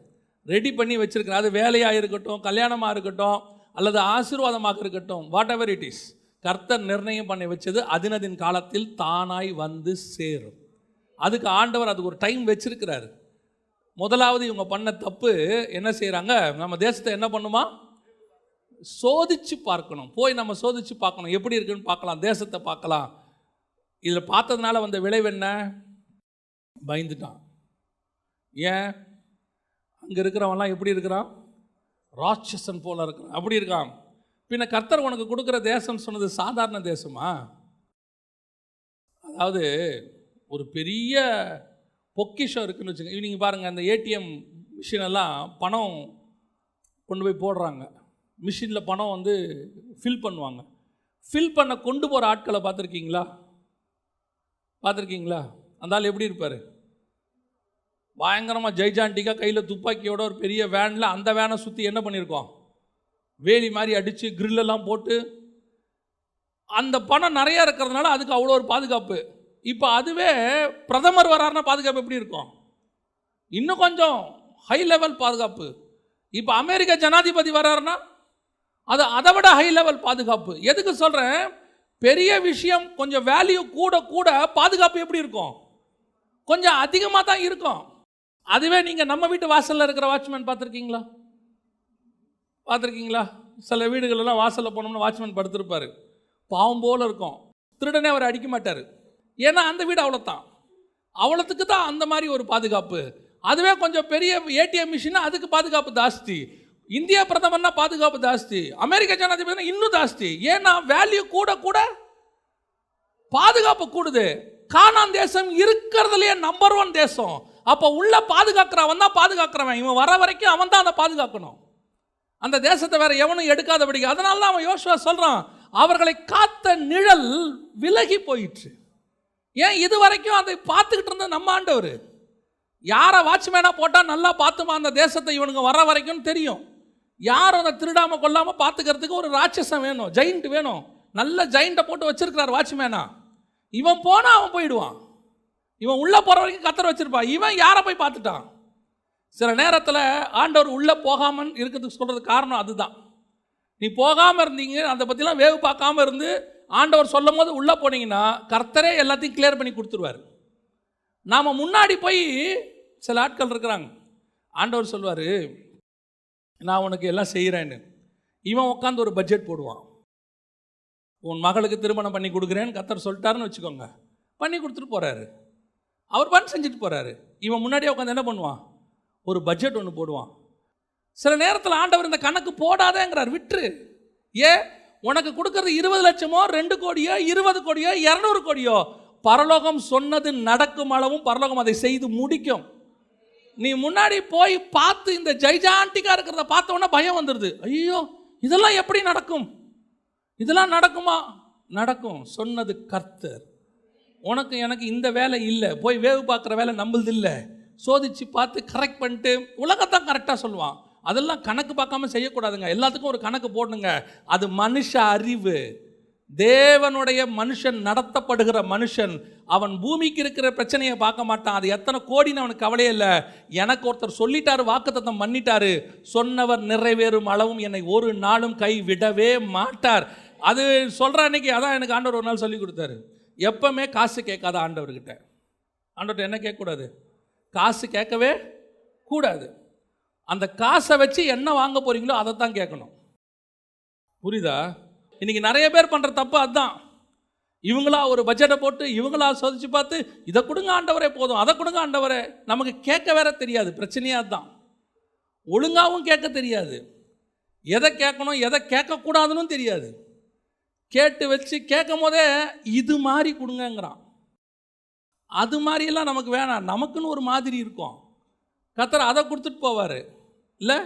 ரெடி பண்ணி வச்சுருக்கிறேன். அது வேலையாக இருக்கட்டும், கல்யாணமாக இருக்கட்டும், அல்லது ஆசீர்வாதமாக இருக்கட்டும், வாட் எவர் இட் இஸ், கர்த்தர் நிர்ணயம் பண்ணி வச்சது அதினதின் காலத்தில் தானாய் வந்து சேரும். அதுக்கு ஆண்டவர் அதுக்கு ஒரு டைம் வச்சிருக்கிறாரு. முதலாவது இவங்க பண்ண தப்பு என்ன செய்கிறாங்க, நம்ம தேசத்தை என்ன பண்ணுமா, சோதிச்சு பார்க்கணும். போய் நம்ம சோதிச்சு பார்க்கணும், எப்படி இருக்குன்னு பார்க்கலாம், தேசத்தை பார்க்கலாம். இதில் பார்த்ததுனால வந்த விளைவு என்ன? பயந்துட்டான். ஏன்? அங்கே இருக்கிறவன்லாம் எப்படி இருக்கிறான்? ராட்சசன் போல இருக்கிறான், அப்படி இருக்கான். பின்ன கர்த்தர் உனக்கு கொடுக்குற தேசம்னு சொன்னது சாதாரண தேசமா? அதாவது ஒரு பெரிய பொக்கிஷம் இருக்குன்னு வச்சுக்கோங்க. நீங்கள் பாருங்கள், அந்த ஏடிஎம் மிஷினெல்லாம் பணம் கொண்டு போய் போடுறாங்க. மிஷினில் பணம் வந்து ஃபில் பண்ணுவாங்க. ஃபில் பண்ண கொண்டு போகிற ஆட்களை பார்த்துருக்கீங்களா? அந்த ஆள் எப்படி இருப்பார்? பயங்கரமாக ஜெய்ஜாண்டிக்காக கையில் துப்பாக்கியோட ஒரு பெரிய வேனில், அந்த வேனை சுற்றி என்ன பண்ணியிருக்கோம், வேலி மாதிரி அடித்து கிரில்லெல்லாம் போட்டு, அந்த பணம் நிறையா இருக்கிறதுனால அதுக்கு அவ்வளோ ஒரு பாதுகாப்பு. இப்போ அதுவே பிரதமர் வராருன்னா பாதுகாப்பு எப்படி இருக்கும்? இன்னும் கொஞ்சம் ஹை லெவல் பாதுகாப்பு. இப்போ அமெரிக்க ஜனாதிபதி வராருன்னா அது அதை விட ஹை லெவல் பாதுகாப்பு. எதுக்கு சொல்கிறேன்? பெரிய விஷயம் கொஞ்சம் வேல்யூ கூட கூட பாதுகாப்பு எப்படி இருக்கும்? கொஞ்சம் அதிகமாக தான் இருக்கும். அதுவே நீங்கள் நம்ம வீட்டு வாசலில் இருக்கிற வாட்ச்மேன் பார்த்துருக்கீங்களா? சில வீடுகளெல்லாம் வாசலில் போனோம்னா வாட்ச்மேன் படுத்திருப்பார், பாவம் போல் இருக்கும். திருடனே அவர் அடிக்க மாட்டார். ஏன்னா அந்த வீடு அவ்வளோத்தான், அவ்வளோத்துக்கு தான் அந்த மாதிரி ஒரு பாதுகாப்பு. அதுவே கொஞ்சம் பெரிய ஏடிஎம் மிஷின், அதுக்கு பாதுகாப்பு ஜாஸ்தி. இந்திய பிரதமர்னா பாதுகாப்பு ஜாஸ்தி, அமெரிக்க ஜனாதிபதி இன்னும் ஜாஸ்தி. ஏன்னா வேல்யூ கூட கூட பாதுகாப்பு கூடுது. கானான் தேசம் இருக்கிறதுலையே நம்பர் 1 தேசம். அப்போ உள்ள பாதுகாக்கிறவன் தான் பாதுகாக்கிறவன். இவன் வர வரைக்கும் அவன் தான் அதை பாதுகாக்கணும். அந்த தேசத்தை வேற எவனும் எடுக்காதபடி. அதனால தான் அவன் யோசுவா சொல்றான், அவர்களை காத்த நிழல் விலகி போயிற்று. ஏன்? இது வரைக்கும் அதை பார்த்துக்கிட்டு இருந்த நம்ம ஆண்டவர். யாரை வாட்ச்மேனாக போட்டால் நல்லா பார்த்துமா அந்த தேசத்தை, இவனுங்க வர வரைக்கும் தெரியும். யாரும் அதை திருடாமல் கொள்ளாமல் பார்த்துக்கிறதுக்கு ஒரு ராட்சசம் வேணும், ஜெயிண்ட் வேணும். நல்ல ஜெயிண்ட்டை போட்டு வச்சிருக்கிறார் வாட்ச்மேனா. இவன் போனால் அவன் போயிடுவான், இவன் உள்ளே போகிற வரைக்கும் கத்தர் வச்சிருப்பான். இவன் யாரை போய் பார்த்துட்டான். சில நேரத்தில் ஆண்டவர் உள்ளே போகாமல் இருக்கிறதுக்கு சொல்கிறதுக்கு காரணம் அதுதான். நீ போகாமல் இருந்தீங்க, அதை பற்றிலாம் வேவு பார்க்காம இருந்து ஆண்டவர் சொல்லும் போது உள்ளே போனீங்கன்னா கர்த்தரே எல்லாத்தையும் கிளியர் பண்ணி கொடுத்துருவார். நாம் முன்னாடி போய் சில ஆட்கள் இருக்கிறாங்க, ஆண்டவர் சொல்வார் நான் உனக்கு எல்லாம் செய்கிறேன்னு. இவன் உட்காந்து ஒரு பட்ஜெட் போடுவான். உன் மகளுக்கு திருமணம் பண்ணி கொடுக்குறேன்னு கர்த்தர் சொல்லிட்டாருன்னு வச்சுக்கோங்க, பண்ணி கொடுத்துட்டு போகிறாரு, அவர் பண்ணி செஞ்சுட்டு போகிறாரு. இவன் முன்னாடியே உட்காந்து என்ன பண்ணுவான், ஒரு பட்ஜெட் ஒன்று போடுவான். சில நேரத்தில் ஆண்டவர் இந்த கணக்கு போடாதேங்கிறார், விட்டுரு. ஏன் உனக்கு கொடுக்கறது 20 லட்சமோ 2 கோடியோ 20 கோடியோ 200 கோடியோ, பரலோகம் சொன்னது நடக்கும் அளவும் பரலோகம் அதை செய்து முடிக்கும். நீ முன்னாடி போய் பார்த்து இந்த ஜைஜாண்டிக்காக இருக்கிறத பார்த்த உடனே பயம் வந்துடுது. ஐயோ இதெல்லாம் எப்படி நடக்கும், இதெல்லாம் நடக்குமா? நடக்கும். சொன்னது கர்த்தர். உனக்கு எனக்கு இந்த வேலை இல்லை, போய் வேவு பார்க்குற வேலை நம்மளது இல்லை. சோதிச்சு பார்த்து கரெக்ட் பண்ணிட்டு உலகத்தான் கரெக்டாக சொல்லுவான். அதெல்லாம் கணக்கு பார்க்காம செய்யக்கூடாதுங்க, எல்லாத்துக்கும் ஒரு கணக்கு போடணுங்க. அது மனுஷ அறிவு. தேவனுடைய மனுஷன் நடத்தப்படுகிற மனுஷன் அவன் பூமிக்கு இருக்கிற பிரச்சனையை பார்க்க மாட்டான். அது எத்தனை கோடின்னு அவனுக்கு கவலையே இல்லை. எனக்கு ஒருத்தர் சொல்லிட்டாரு, வாக்குத்தத்தம் பண்ணிட்டாரு, சொன்னவர் நிறைவேறும் அளவும் என்னை ஒரு நாளும் கை விடவே மாட்டார். அது சொல்கிற அன்னைக்கு அதான் எனக்கு ஆண்டவர் ஒரு நாள் சொல்லி கொடுத்தாரு. எப்பவுமே காசு கேட்காத ஆண்டவர்கிட்ட. ஆண்டவர்கிட்ட என்ன கேட்கக்கூடாது, காசு கேட்கவே கூடாது. அந்த காசை வச்சு என்ன வாங்க போறீங்களோ அதை தான் கேட்கணும். புரியுதா? இன்னைக்கு நிறைய பேர் பண்ணுற தப்பு அதுதான். இவங்களா ஒரு பட்ஜெட்டை போட்டு இவங்களா சோதிச்சு பார்த்து இதை கொடுங்க ஆண்டவரே போதும், அதை கொடுங்க ஆண்டவரே. நமக்கு கேட்க வேற தெரியாது, பிரச்சனையாக அதுதான். ஒழுங்காகவும் கேட்க தெரியாது, எதை கேட்கணும் எதை கேட்கக்கூடாதுன்னு தெரியாது. கேட்டு வச்சு கேட்கும் போதே இது மாதிரி கொடுங்கங்கிறான். அது மாதிரியெல்லாம் நமக்கு வேணாம், நமக்குன்னு ஒரு மாதிரி இருக்கும். கர்த்தர் அதை கொடுத்துட்டு போவார். இல்லை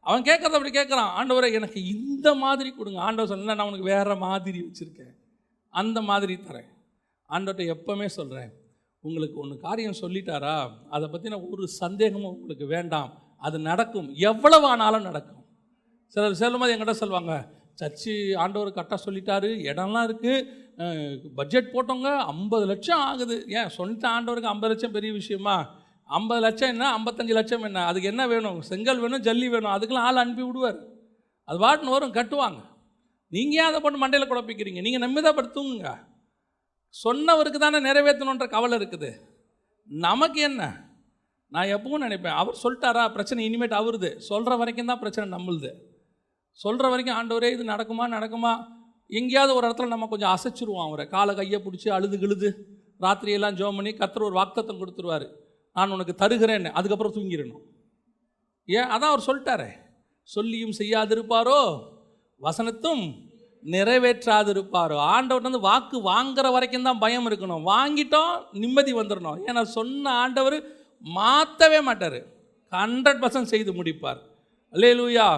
அவன் கேட்குறத அப்படி கேட்குறான், ஆண்டவரே எனக்கு இந்த மாதிரி கொடுங்க. ஆண்டவர் சொன்ன நான் உனக்கு வேறு மாதிரி வச்சுருக்கேன், அந்த மாதிரி தரேன். ஆண்டவர்கிட்ட எப்போவுமே சொல்கிறேன், உங்களுக்கு ஒன்று காரியம் சொல்லிட்டாரா, அதை பற்றின ஒரு சந்தேகமும் உங்களுக்கு வேண்டாம், அது நடக்கும், எவ்வளவு ஆனாலும் நடக்கும். சிலர் செல்லும்போது என்கிட்ட சொல்லுவாங்க, சர்ச்சு ஆண்டவர் கரெக்டாக சொல்லிட்டாரு, இடம்லாம் இருக்குது, பட்ஜெட் போட்டவங்க 50 லட்சம் ஆகுது. ஏன் சொல்லிட்டு ஆண்டவருக்கு 50 லட்சம் பெரிய விஷயமா? 50 லட்சம் என்ன 55 லட்சம் என்ன, அதுக்கு என்ன வேணும்? செங்கல் வேணும், ஜல்லி வேணும், அதுக்கெல்லாம் ஆள் அனுப்பி விடுவார். அது பாட்டுன்னு வரும், கட்டுவாங்க. நீங்கள் ஏன் அதை போட்டு மண்டையில் குழப்பிக்கிறீங்க? நீங்கள் நம்பிதாப்படுத்துங்க. சொன்னவருக்கு தானே நிறைவேற்றணுன்ற கவலை இருக்குது, நமக்கு என்ன? நான் எப்பவும் நினைப்பேன், அவர் சொல்லிட்டாரா பிரச்சனை இனிமேட்டு அவருது, சொல்கிற வரைக்கும் தான் பிரச்சனை நம்மளுது. சொல்கிற வரைக்கும் ஆண்டவரே இது நடக்குமா நடக்குமா, எங்கேயாவது ஒரு இடத்துல நம்ம கொஞ்சம் அசைச்சிருவோம். அவரை காலை கையை பிடிச்சி அழுது கிழுது ராத்திரியெல்லாம் ஜோம் பண்ணி கர்த்தர் ஒரு வாக்குத்தத்தம் கொடுத்துருவார், நான் உனக்கு தருகிறேன்னு. அதுக்கப்புறம் தூங்கிடணும். ஏன்? அதான் அவர் சொல்லிட்டாரே, சொல்லியும் செய்யாதிருப்பாரோ வசனத்தும் நிறைவேற்றாதிருப்பாரோ. ஆண்டவர் வந்து வாக்கு வாங்குற வரைக்கும் தான் பயம் இருக்கணும், வாங்கிட்டோம் நிம்மதி வந்துடணும். ஏன்னா சொன்ன ஆண்டவர் மாற்றவே மாட்டார், 100% செய்து முடிப்பார். அல்லேலூயா.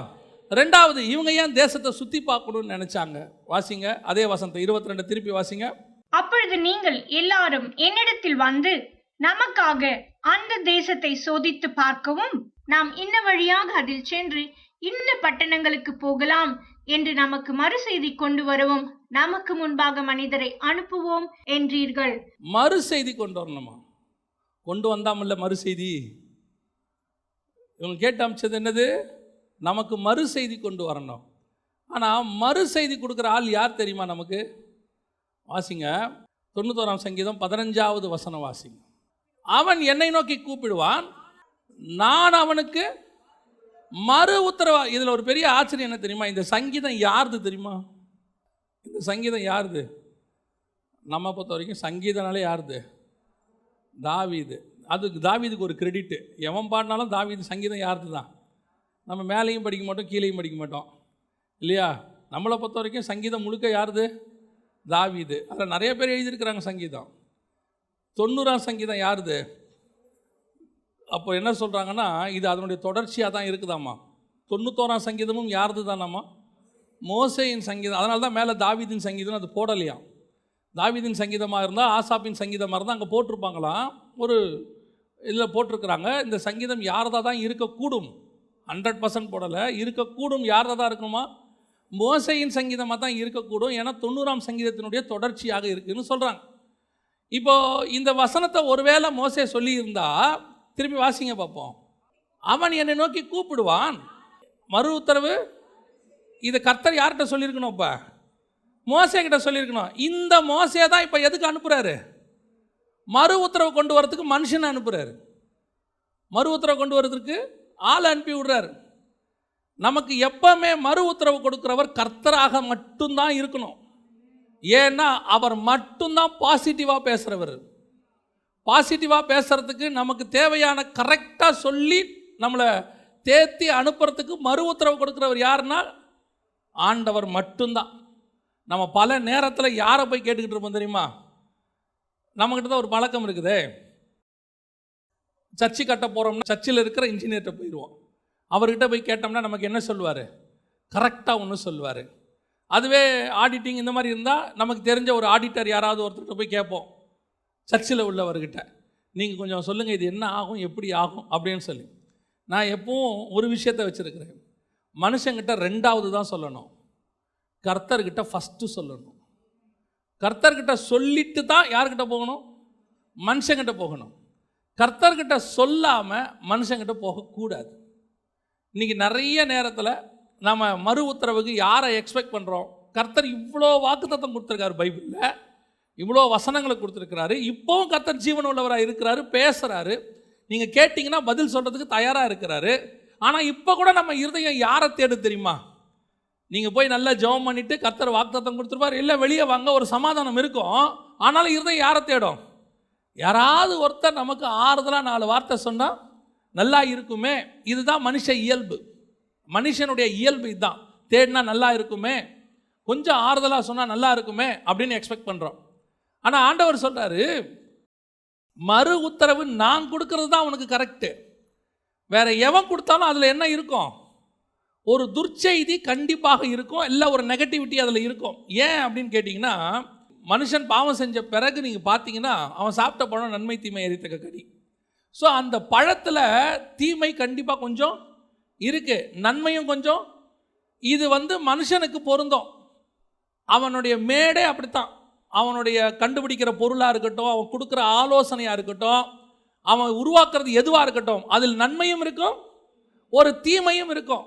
ரெண்டாவது, இவங்க ஏன் தேசத்தை சுற்றி பார்க்கணும்னு நினைச்சாங்க? வாசிங்க அதே வசனத்தை 22 திருப்பி வாசிங்க. அப்பொழுது நீங்கள் எல்லாரும் என்னிடத்தில் வந்து நமக்காக அந்த தேசத்தை சோதித்து பார்க்கவும், நாம் இன்ன வழியாக அதில் சென்று இன்ன பட்டணங்களுக்கு போகலாம் என்று நமக்கு மறுசெய்தி கொண்டு வரவும், நமக்கு முன்பாக மனிதரை அனுப்புவோம் என்றீர்கள். மறுசெய்தி கொண்டு வரணுமா? கொண்டு வந்தாமல்ல மறுசெய்தி. இவங்க கேட்டு அமைச்சது என்னது? நமக்கு மறுசெய்தி கொண்டு வரணும். ஆனால் மறுசெய்தி கொடுக்குற ஆள் யார் தெரியுமா நமக்கு? வாசிங்க 91 சங்கீதம் 15வது வசனம் வாசிங்க. அவன் என்னை நோக்கி கூப்பிடுவான், நான் அவனுக்கு மறு உத்தரவா. இதில் ஒரு பெரிய ஆச்சரியம் என்ன தெரியுமா? இந்த சங்கீதம் யாருது தெரியுமா? இந்த சங்கீதம் யாருது? நம்ம பொறுத்த வரைக்கும் சங்கீதனாலே யாருது? தாவீது. அது தாவீதுக்கு ஒரு கிரெடிட்டு. எவன் பாடினாலும் தாவீது சங்கீதம் யாருது தான். நம்ம மேலேயும் படிக்க மாட்டோம், கீழேயும் படிக்க மாட்டோம், இல்லையா? நம்மளை பொறுத்த வரைக்கும் சங்கீதம் முழுக்க யாருது? தாவீது. அதில் நிறைய பேர் எழுதியிருக்கிறாங்க சங்கீதம். 90 சங்கீதம் யாருது? அப்போ என்ன சொல்கிறாங்கன்னா, இது அதனுடைய தொடர்ச்சியாக தான் இருக்குதாம்மா. 91 சங்கீதமும் யாருது தானாம்மா? மோசேயின் சங்கீதம். அதனால தான் மேலே தாவீதின் சங்கீதம் அது போடலையாம். தாவீதின் சங்கீதமாக இருந்தால் ஆசாப்பின் சங்கீதமாக இருந்தால் அங்கே போட்டிருப்பாங்களாம். ஒரு இதில் போட்டிருக்கிறாங்க, இந்த சங்கீதம் யாரதாக தான் இருக்கக்கூடும், 100% போடலை, இருக்கக்கூடும். யாராக தான் இருக்குமா? மோசையின் சங்கீதமாக தான் இருக்கக்கூடும். ஏன்னா 90ஆம் சங்கீதத்தினுடைய தொடர்ச்சியாக இருக்குதுன்னு சொல்கிறாங்க. இப்போது இந்த வசனத்தை ஒருவேளை மோசே சொல்லியிருந்தா, திருப்பி வாசிங்க பார்ப்போம். அவன் என்னை நோக்கி கூப்பிடுவான். மறு உத்தரவு இது கர்த்தர் யார்கிட்ட சொல்லியிருக்கணும்? இப்போ மோசே கிட்ட சொல்லியிருக்கணும். இந்த மோசே தான் இப்போ எதுக்கு அனுப்புகிறாரு? மறு உத்தரவு கொண்டு வரதுக்கு மனுஷனை அனுப்புகிறாரு. மறு உத்தரவு கொண்டு வரதுக்கு ஆள் அனுப்பி விடுறாரு. நமக்கு எப்பவுமே மறு உத்தரவு கொடுக்கிறவர் கர்த்தராக மட்டும்தான் இருக்கணும். ஏன்னா அவர் மட்டும்தான் பாசிட்டிவாக பேசுகிறவர். பாசிட்டிவாக பேசுகிறதுக்கு நமக்கு தேவையான கரெக்டாக சொல்லி நம்மளை தேத்தி அனுப்புறதுக்கு மறு உத்தரவு கொடுக்குறவர் யாருன்னா ஆண்டவர் மட்டும்தான். நம்ம பல நேரத்தில் யாரை போய் கேட்டுக்கிட்டு இருப்போம் தெரியுமா? நம்மக்கிட்ட தான் ஒரு பழக்கம் இருக்குது. சர்ச்சு கட்ட போகிறோம்னா சர்ச்சில் இருக்கிற இன்ஜினியர்கிட்ட போயிடுவோம். அவர்கிட்ட போய் கேட்டோம்னா நமக்கு என்ன சொல்லுவார்? கரெக்டாக ஒன்று சொல்லுவார். அதுவே ஆடிட்டிங் இந்த மாதிரி இருந்தால் நமக்கு தெரிஞ்ச ஒரு ஆடிட்டர் யாராவது ஒருத்தர்கிட்ட போய் கேட்போம், சர்ச்சில் உள்ளவர்கிட்ட, நீங்கள் கொஞ்சம் சொல்லுங்கள் இது என்ன ஆகும், எப்படி ஆகும் அப்படின்னு சொல்லி. நான் எப்பவும் ஒரு விஷயத்தை வச்சுருக்கிறேன், மனுஷங்கிட்ட 2வது தான் சொல்லணும், கர்த்தர்கிட்ட ஃபஸ்ட்டு சொல்லணும். கர்த்தர்கிட்ட சொல்லிட்டு தான் யார்கிட்ட போகணும்? மனுஷங்கிட்ட போகணும். கர்த்தர்கிட்ட சொல்லாமல் மனுஷங்கிட்ட போகக்கூடாது. இன்றைக்கி நிறைய நேரத்தில் நம்ம மறு உத்தரவுக்கு யாரை எக்ஸ்பெக்ட் பண்ணுறோம்? கர்த்தர் இவ்வளோ வாக்குத்தத்தம் கொடுத்துருக்காரு, பைபிளில் இவ்வளோ வசனங்களை கொடுத்துருக்கிறாரு. இப்போவும் கர்த்தர் ஜீவன் உள்ளவராக இருக்கிறாரு, பேசுகிறாரு. நீங்கள் கேட்டிங்கன்னா பதில் சொல்கிறதுக்கு தயாராக இருக்கிறாரு. ஆனால் இப்போ கூட நம்ம இருதயம் யாரை தேடு தெரியுமா? நீங்கள் போய் நல்லா ஜெபம் பண்ணிவிட்டு கர்த்தர் வாக்குத்தத்தம் கொடுத்துருப்பார், இல்லை வெளியே வாங்க, ஒரு சமாதானம் இருக்கும். ஆனாலும் இருதயம் யாரை தேடும்? யாராவது ஒருத்தர் நமக்கு ஆறுதலாக 4 வார்த்தை சொன்னால் நல்லா இருக்குமே. இதுதான் மனுஷ இயல்பு. மனுஷனுடைய இயல்பு இதுதான். தேடினா நல்லா இருக்குமே, கொஞ்சம் ஆறுதலாக சொன்னால் நல்லா இருக்குமே அப்படின்னு எக்ஸ்பெக்ட் பண்ணுறோம். ஆனால் ஆண்டவர் சொல்கிறாரு, மறு உத்தரவு நான் கொடுக்கறது தான் உனக்கு கரெக்டு. வேற எவன் கொடுத்தாலும் அதில் என்ன இருக்கும்? ஒரு துர்ச்செய்தி கண்டிப்பாக இருக்கும், இல்லை ஒரு நெகட்டிவிட்டி அதில் இருக்கும். ஏன் அப்படின்னு கேட்டிங்கன்னா, மனுஷன் பாவம் செஞ்ச பிறகு நீங்கள் பார்த்தீங்கன்னா அவன் சாப்பிட்ட பழம் நன்மை தீமை எரித்தக்க கனி. ஸோ அந்த பழத்தில் தீமை கண்டிப்பாக கொஞ்சம் இருக்குது, நன்மையும் கொஞ்சம். இது மனுஷனுக்கு பொருந்தும். அவனுடைய மேடே அப்படித்தான். அவனுடைய கண்டுபிடிக்கிற பொருளாக இருக்கட்டும், அவன் கொடுக்குற ஆலோசனையாக இருக்கட்டும், அவன் உருவாக்குறது எதுவாக இருக்கட்டும், அதில் நன்மையும் இருக்கும், ஒரு தீமையும் இருக்கும்.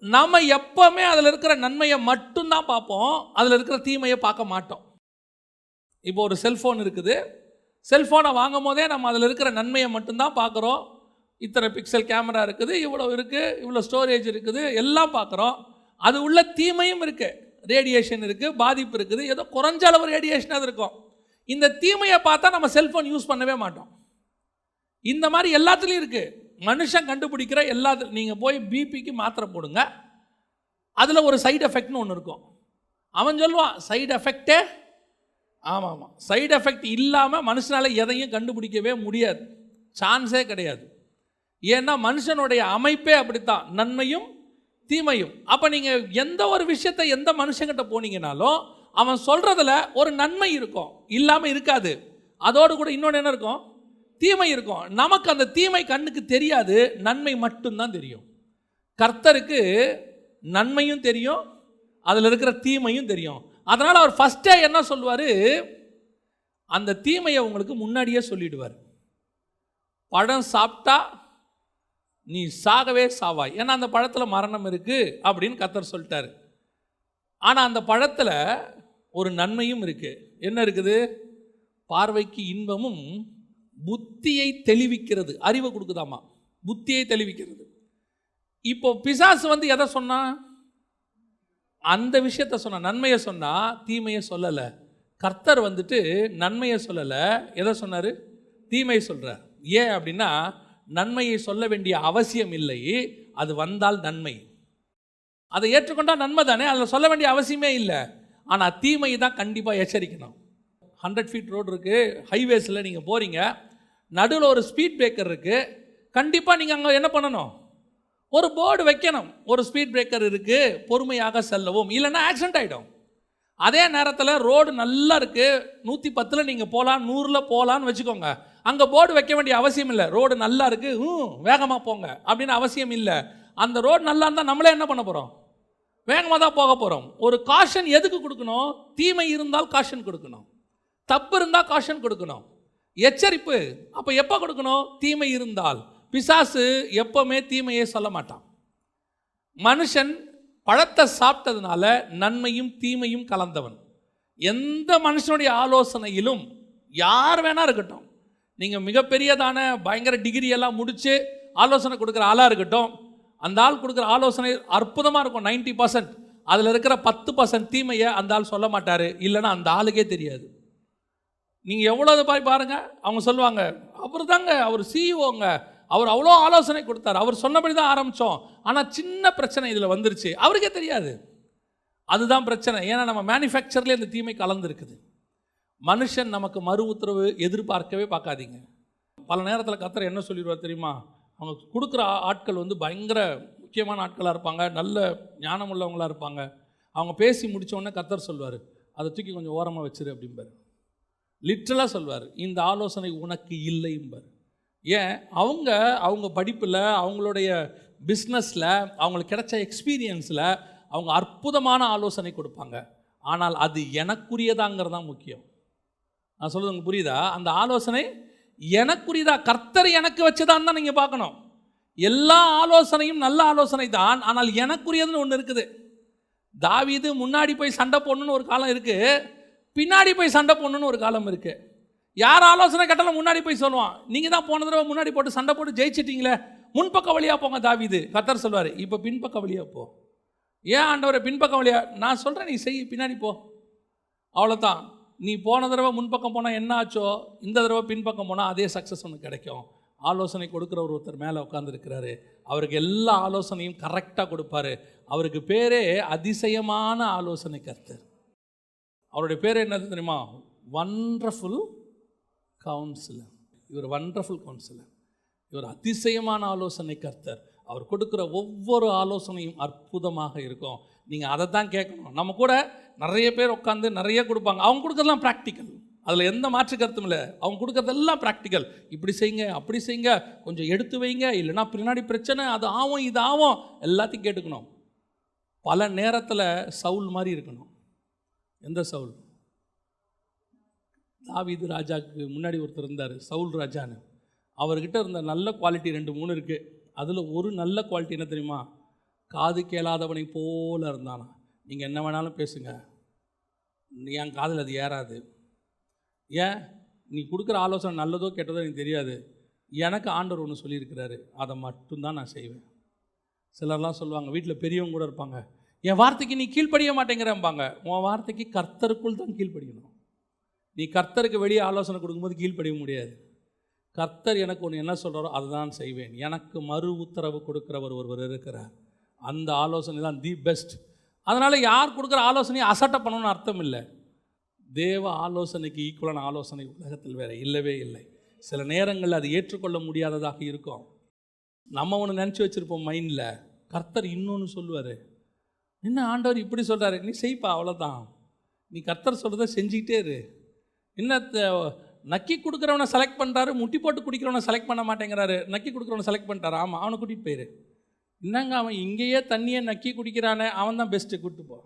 நம்ம எப்பவுமே அதில் இருக்கிற நன்மையை மட்டும்தான் பார்ப்போம், அதில் இருக்கிற தீமையை பார்க்க மாட்டோம். இப்போ ஒரு செல்ஃபோன் இருக்குது, செல்ஃபோனை வாங்கும் போதே நம்ம அதில் இருக்கிற நன்மையை மட்டும்தான் பார்க்குறோம். இத்தனை பிக்சல் கேமரா இருக்குது, இவ்வளோ இருக்குது, இவ்வளோ ஸ்டோரேஜ் இருக்குது, எல்லாம் பார்க்குறோம். அது உள்ள தீமையும் இருக்குது, ரேடியேஷன் இருக்குது, பாதிப்பு இருக்குது, ஏதோ குறைஞ்ச அளவு ரேடியேஷனாக இருக்கும். இந்த தீமையை பார்த்தா நம்ம செல்ஃபோன் யூஸ் பண்ணவே மாட்டோம். இந்த மாதிரி எல்லாத்துலேயும் இருக்குது. மனுஷன் கண்டுபிடிக்கிற எல்லாத்துலையும் நீங்கள் போய் பிபிக்கு மாத்திரை போடுங்க, அதில் ஒரு சைடு எஃபெக்ட்னு ஒன்று இருக்கும். அவன் சொல்லுவான் சைடு எஃபெக்டே. ஆமாம், சைடு எஃபெக்ட் இல்லாமல் மனுஷனால் எதையும் கண்டுபிடிக்கவே முடியாது, சான்ஸே கிடையாது. ஏன்னா மனுஷனுடைய அமைப்பே அப்படித்தான், நன்மையும் தீமையும். அப்போ நீங்கள் எந்த ஒரு விஷயத்தை எந்த மனுஷங்கிட்ட போனீங்கனாலும் அவன் சொல்கிறதுல ஒரு நன்மை இருக்கும், இல்லாமல் இருக்காது. அதோடு கூட இன்னொன்று என்ன இருக்கும்? தீமை இருக்கும். நமக்கு அந்த தீமை கண்ணுக்கு தெரியாது, நன்மை மட்டும்தான் தெரியும். கர்த்தருக்கு நன்மையும் தெரியும், அதில் இருக்கிற தீமையும் தெரியும். அதனால் அவர் ஃபஸ்ட்டே என்ன சொல்லுவார்? அந்த தீமையை உங்களுக்கு முன்னாடியே சொல்லிடுவார். பழம் சாப்பிட்டா நீ சாகவே சாவாய், ஏன்னா அந்த பழத்தில் மரணம் இருக்குது அப்படின்னு கர்த்தர் சொல்லிட்டாரு. ஆனால் அந்த பழத்தில் ஒரு நன்மையும் இருக்குது. என்ன இருக்குது? பார்வைக்கு இன்பமும் புத்தியை தெளிவிக்கிறது, அறிவை கொடுக்குதாமா, புத்தியை தெளிவிக்கிறது. இப்போ பிசாசு எதை சொன்னா? அந்த விஷயத்த சொன்ன, நன்மையை சொன்னா, தீமையை சொல்லலை. கர்த்தர் நன்மையை சொல்லலை, எதை சொன்னார்? தீமையை சொல்கிறார். ஏன் அப்படின்னா நன்மையை சொல்ல வேண்டிய அவசியம் இல்லை, அது வந்தால் நன்மை, அதை ஏற்றுக்கொண்டால் நன்மை தானே, அதில் சொல்ல வேண்டிய அவசியமே இல்லை. ஆனால் தீமையை தான் கண்டிப்பாக எச்சரிக்கணும். 100 ஃபீட் ரோடு இருக்குது, ஹைவேஸில் நீங்கள் போகிறீங்க, நடுவில் ஒரு ஸ்பீட் பிரேக்கர் இருக்குது. கண்டிப்பாக நீங்கள் அங்கே என்ன பண்ணணும்? ஒரு போர்டு வைக்கணும், ஒரு ஸ்பீட் பிரேக்கர் இருக்குது, பொறுமையாக செல்லவும், இல்லைன்னா ஆக்சிடென்ட் ஆகிடும். அதே நேரத்தில் ரோடு நல்லா இருக்குது, 110 நீங்கள் போகலாம், 100 போகலான்னு வச்சுக்கோங்க. அங்கே போர்டு வைக்க வேண்டிய அவசியம் இல்லை, ரோடு நல்லா இருக்குது, வேகமாக போங்க அப்படின்னு அவசியம் இல்லை. அந்த ரோடு நல்லா இருந்தால் நம்மளே என்ன பண்ண போகிறோம்? வேகமாக தான் போக போகிறோம். ஒரு காஷன் எதுக்கு கொடுக்கணும்? தீமை இருந்தால் காஷன் கொடுக்கணும், தப்பு இருந்தால் காஷன் கொடுக்கணும், எச்சரிப்பு. அப்போ எப்போ கொடுக்கணும்? தீமை இருந்தால். பிசாசு எப்பவுமே தீமையே சொல்ல மாட்டான். மனுஷன் பழத்தை சாப்பிட்டதுனால நன்மையும் தீமையும் கலந்தவன். எந்த மனுஷனுடைய ஆலோசனையிலும் யார் வேணா இருக்கட்டும், நீங்கள் மிகப்பெரியதான பயங்கர டிகிரி எல்லாம் முடித்து ஆலோசனை கொடுக்குற ஆளாக இருக்கட்டும், அந்த ஆள் கொடுக்குற ஆலோசனை அற்புதமாக இருக்கும் 90%. அதில் இருக்கிற 10% தீமையை அந்த ஆள் சொல்ல மாட்டார், இல்லைன்னா அந்த ஆளுக்கே தெரியாது. நீங்கள் எவ்வளோ பாருங்கள், அவங்க சொல்லுவாங்க, அவர் தாங்க, அவர் சிஇஓங்க, அவர் அவ்வளோ ஆலோசனை கொடுத்தார், அவர் சொன்னபடி தான் ஆரம்பித்தோம், ஆனால் சின்ன பிரச்சனை இதில் வந்துருச்சு, அவருக்கே தெரியாது. அதுதான் பிரச்சனை. ஏன்னா நம்ம மேனுஃபேக்சர்லேயே இந்த தீமை கலந்துருக்குது. மனுஷன் நமக்கு மறு உத்தரவு எதிர்பார்க்கவே பார்க்காதீங்க. பல நேரத்தில் கர்த்தர் என்ன சொல்லிடுவார் தெரியுமா? அவங்க கொடுக்குற ஆட்கள் பயங்கர முக்கியமான ஆட்களாக இருப்பாங்க, நல்ல ஞானம் உள்ளவங்களாக இருப்பாங்க. அவங்க பேசி முடித்தோடனே கர்த்தர் சொல்வார், அதை தூக்கி கொஞ்சம் ஓரமாக வச்சிரு அப்படிம்பார். லிட்ரலாக சொல்வார், இந்த ஆலோசனை உனக்கு இல்லைம்பார். ஏன்? அவங்க படிப்பில், அவங்களுடைய பிஸ்னஸில், அவங்களுக்கு கிடைச்ச எக்ஸ்பீரியன்ஸில் அவங்க அற்புதமான ஆலோசனை கொடுப்பாங்க. ஆனால் அது எனக்குரியதாங்கிறது தான் முக்கியம். நான் சொல்கிறது உங்களுக்கு புரியுதா? அந்த ஆலோசனை எனக்குரியதா, கர்த்தர் எனக்கு வச்சதான் தான் நீங்கள் பார்க்கணும். எல்லா ஆலோசனையும் நல்ல ஆலோசனை தான், ஆனால் எனக்குரியதுன்னு ஒன்று இருக்குது. தாவீது முன்னாடி போய் சண்டை போடணுன்னு ஒரு காலம் இருக்குது, பின்னாடி போய் சண்டை போடணுன்னு ஒரு காலம் இருக்குது. யார் ஆலோசனை கேட்டாலும் முன்னாடி போய் சொல்லுவான். நீங்கள் தான் போன தடவை முன்னாடி போட்டு சண்டை போட்டு ஜெயிச்சிட்டிங்களே, முன்பக்க வழியாக போங்க தாவீது. கர்த்தர் சொல்வார், இப்போ பின்பக்க வழியாக போ. ஏன் ஆண்டவரை பின்பக்கம் வழியா? நான் சொல்கிறேன், நீ செய், பின்னாடி போ, அவ்வளோதான். நீ போன தடவை முன்பக்கம் போனால் என்ன ஆச்சோ, இந்த தடவை பின்பக்கம் போனால் அதே சக்ஸஸ் ஒன்று கிடைக்கும். ஆலோசனை கொடுக்குற ஒருத்தர் மேலே உட்காந்துருக்கிறாரு, அவருக்கு எல்லா ஆலோசனையும் கரெக்டாக கொடுப்பாரு. அவருக்கு பேரே அதிசயமான ஆலோசனை கர்த்தர். அவருடைய பேர் என்னது தெரியுமா? Wonderful councillor. இவர் வண்டர்ஃபுல் கவுன்சிலர், இவர் அதிசயமான ஆலோசனை கர்த்தர். அவர் கொடுக்குற ஒவ்வொரு ஆலோசனையும் அற்புதமாக இருக்கும். நீங்கள் அதை தான் கேட்கணும். நம்ம கூட நிறைய பேர் உட்காந்து நிறைய கொடுப்பாங்க, அவங்க கொடுக்குறதெல்லாம் ப்ராக்டிக்கல், அதில் எந்த மாற்று கருத்தும் இல்லை. அவங்க கொடுக்குறதெல்லாம் ப்ராக்டிக்கல். இப்படி செய்யுங்க, அப்படி செய்யுங்க, கொஞ்சம் எடுத்து வைங்க, இல்லைன்னா பின்னாடி பிரச்சனை, அது ஆகும், இது ஆகும், எல்லாத்தையும் கேட்டுக்கணும். பல நேரத்தில் சவுல் மாதிரி இருக்கணும். எந்த சவுல்? தாவீது ராஜாவுக்கு முன்னாடி ஒருத்தர் இருந்தார், சவுல் ராஜான்னு. அவர்கிட்ட இருந்த நல்ல குவாலிட்டி 2-3 இருக்குது. அதில் ஒரு நல்ல குவாலிட்டி என்ன தெரியுமா? காது கேளாதவனை போல இருந்தானா. நீங்கள் என்ன வேணாலும் பேசுங்க, என் காதில் அது ஏறாது. ஏன்? நீ கொடுக்குற ஆலோசனை நல்லதோ கெட்டதோ எனக்கு தெரியாது, எனக்கு ஆண்டவர் ஒன்று சொல்லியிருக்கிறாரு, அதை மட்டும்தான் நான் செய்வேன். சிலர்லாம் சொல்லுவாங்க, வீட்டில் பெரியவங்க கூட இருப்பாங்க, என் வார்த்தைக்கு நீ கீழ்ப்படிய மாட்டேங்கிறம்பாங்க. உன் வார்த்தைக்கு கர்த்தருக்குள் தான் கீழ்ப்படியணும். நீ கர்த்தருக்கு வெளியே ஆலோசனை கொடுக்கும்போது கீழ்ப்படிய முடியாது. கர்த்தர் எனக்கு ஒன்று என்ன சொல்கிறாரோ அதை தான் செய்வேன். எனக்கு மறு உத்தரவு கொடுக்குறவர் ஒருவர் இருக்கிறார், அந்த ஆலோசனை தான் தி பெஸ்ட். அதனால் யார் கொடுக்குற ஆலோசனையை அசட்டை பண்ணணும்னு அர்த்தம் இல்லை. தேவ ஆலோசனைக்கு ஈக்குவலான ஆலோசனை உலகத்தில் வேறு இல்லவே இல்லை. சில நேரங்களில் அது ஏற்றுக்கொள்ள முடியாததாக இருக்கும். நம்ம ஒன்று நினச்சி வச்சுருப்போம் மைண்டில், கர்த்தர் இன்னொன்று சொல்லுவார். என்ன ஆண்டவர் இப்படி சொல்கிறாரு, நீ செய்ப்பா, அவ்வளோதான். நீ கர்த்தர் சொல்கிறத செஞ்சுக்கிட்டே இரு. என்ன நக்கி கொடுக்குறவனை செலக்ட் பண்ணுறாரு, முட்டி போட்டு குடிக்கிறவனை செலக்ட் பண்ண மாட்டேங்கிறாரு. நக்கி கொடுக்குறவனை செலக்ட் பண்ணிட்டாரு, ஆமாம், அவனை கூட்டிகிட்டு போயிரு. என்னங்க அவன் இங்கேயே தண்ணியை நக்கி குடிக்கிறானே, அவன் தான் பெஸ்ட்டு, கூப்பிட்டு போ.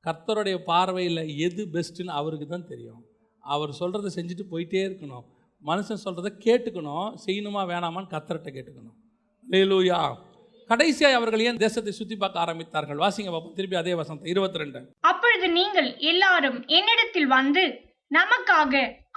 கர்த்தருடைய பார்வையில் எது பெஸ்ட்டுன்னு அவருக்கு தான் தெரியும். அவர் சொல்கிறத செஞ்சுட்டு போயிட்டே இருக்கணும். மனுஷன் சொல்கிறத கேட்டுக்கணும், செய்யணுமா வேணாமான்னு கர்த்தர்கிட்ட கேட்டுக்கணும். அல்லேலூயா. கடைசியாக அவர்கள் ஏன் தேசத்தை சுற்றி பார்க்க ஆரம்பித்தார்கள்? வாசிங்க பாப்போம் திருப்பி அதே வசனத்தை 22. அப்பொழுது நீங்கள் எல்லாரும் என்னிடத்தில் வந்து நமக்காக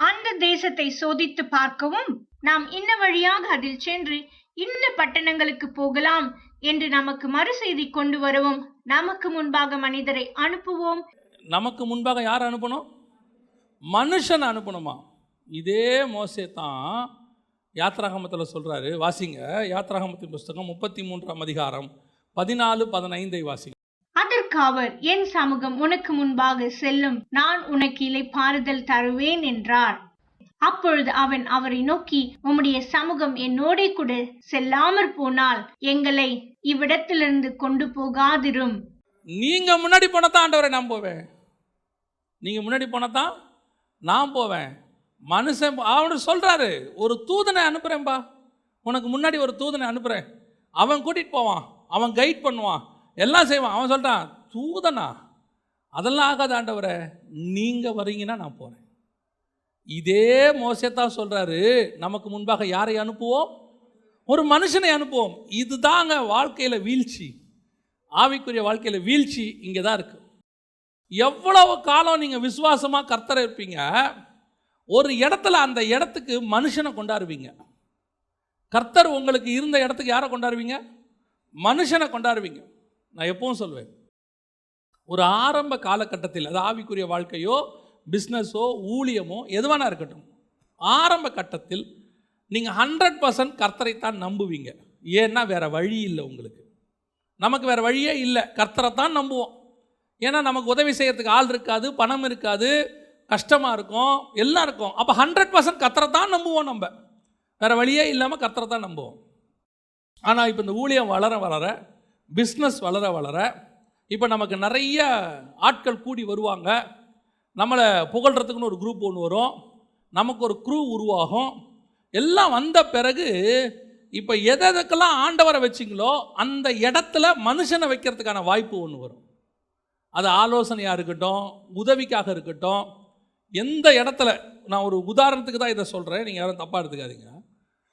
அந்த தேசத்தை சோதித்து பார்க்கவும், நாம் இன்ன வழியாக அதில் சென்று இன்ன பட்டணங்களுக்கு போகலாம் என்று நமக்கு மறு செய்தி கொண்டு வரவும், நமக்கு முன்பாக மனிதரை அனுப்புவோம். நமக்கு முன்பாக யார் அனுப்பணும்? மனுஷன் அனுப்பணுமா? இதே மோசே தான் யாத்ராகமத்தில் சொல்கிறாரு. வாசிங்க, யாத்ராகமத்தின் புஸ்தகம் 33ஆம் அதிகாரம் 14-15 வாசிங்க. அதற்கு அவர், என் சமூகம் உனக்கு முன்பாக செல்லும், நான் உனக்கு இளைப்பாறுதல் தருவேன் என்றார். அப்பொழுது அவன் அவரை நோக்கி, உம்முடைய சமூகம் என்னோடே கூட செல்லாமற் போனால் எங்களை இவ்விடத்திலிருந்து கொண்டு போகாதிரும். நீங்க முன்னாடி போனதான் ஆண்டவரை நான் போவேன், நீங்க முன்னாடி போனதான் நான் போவேன். மனுஷன் அவனு சொல்றாரு, ஒரு தூதனை அனுப்புறேன்பா, உனக்கு முன்னாடி ஒரு தூதனை அனுப்புறேன், அவன் கூட்டிகிட்டு போவான், அவன் கைட் பண்ணுவான், எல்லாம் செய்வான். அவன் சொல்கிறான், தூதனா அதெல்லாம் ஆகாத ஆண்டவரே, நீங்கள் வரீங்கன்னா நான் போகிறேன். இதே மோசேத்தான் சொல்கிறாரு, நமக்கு முன்பாக யாரை அனுப்புவோம்? ஒரு மனுஷனை அனுப்புவோம். இதுதாங்க வாழ்க்கையில் வீழ்ச்சி, ஆவிக்குரிய வாழ்க்கையில் வீழ்ச்சி இங்கே தான் இருக்குது. எவ்வளவு காலம் நீங்கள் விசுவாசமாக கர்த்தரை இருப்பீங்க, ஒரு இடத்துல அந்த இடத்துக்கு மனுஷனை கொண்டாடுவீங்க. கர்த்தர் உங்களுக்கு இருந்த இடத்துக்கு யாரை கொண்டாடுவீங்க? மனுஷனை கொண்டாடுவீங்க. நான் எப்பவும் சொல்வேன், ஒரு ஆரம்ப காலகட்டத்தில், அது ஆவிக்குரிய வாழ்க்கையோ பிஸ்னஸோ ஊழியமோ எதுவானா இருக்கட்டும், ஆரம்ப கட்டத்தில் நீங்கள் 100% கர்த்தரைத்தான் நம்புவீங்க. ஏன்னா வேறு வழி இல்லை உங்களுக்கு. நமக்கு வேறு வழியே இல்லை, கர்த்தரை தான் நம்புவோம். ஏன்னா நமக்கு உதவி செய்யறதுக்கு ஆள் இருக்காது, பணம் இருக்காது, கஷ்டமாக இருக்கும், எல்லாம் இருக்கும். அப்போ 100% கர்த்தரை தான் நம்புவோம். நம்ம வேறு வழியே இல்லாமல் கர்த்தரை தான் நம்புவோம். ஆனால் இப்போ இந்த ஊழியம் வளர வளர, பிஸ்னஸ் வளர வளர, இப்போ நமக்கு நிறைய ஆட்கள் கூடி வருவாங்க. நம்மளை புகழ்கிறதுக்குன்னு ஒரு குரூப் ஒன்று வரும், நமக்கு ஒரு குரூ உருவாகும். எல்லாம் வந்த பிறகு இப்போ எதுக்கெல்லாம் ஆண்டவரை வச்சிங்களோ அந்த இடத்துல மனுஷனை வைக்கிறதுக்கான வாய்ப்பு ஒன்று வரும். அது ஆலோசனையாக இருக்கட்டும், உதவிக்காக இருக்கட்டும், எந்த இடத்துல. நான் ஒரு உதாரணத்துக்கு தான் இதை சொல்கிறேன், நீங்கள் யாரும் தப்பாக எடுத்துக்காதீங்க.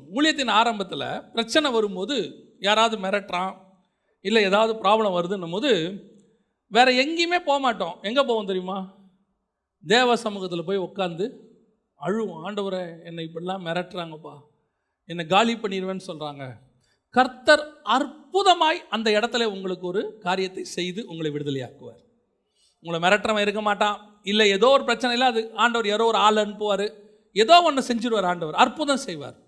ஊழியத்தின் ஆரம்பத்தில் பிரச்சனை வரும்போது, யாராவது மிரட்டுறான் இல்லை ஏதாவது ப்ராப்ளம் வருதுன்னும் போது வேறு எங்கேயுமே போக மாட்டோம். எங்கே போவோம் தெரியுமா? தேவ சமூகத்தில் போய் உட்காந்து அழுவோம். ஆண்டவரை, என்னை இப்படிலாம் மிரட்டுறாங்கப்பா, என்னை காலி பண்ணிடுவேன்னு சொல்கிறாங்க. கர்த்தர் அற்புதமாய் அந்த இடத்துல உங்களுக்கு ஒரு காரியத்தை செய்து உங்களை விடுதலையாக்குவார். உங்களை மிரட்டுறவன் இருக்க மாட்டான். இல்லை ஏதோ ஒரு பிரச்சனை இல்லை, அது ஆண்டவர் யாரோ ஒரு ஆள் அனுப்புவார், ஏதோ ஒன்று செஞ்சுடுவார், ஆண்டவர் அற்புதம் செய்வார்.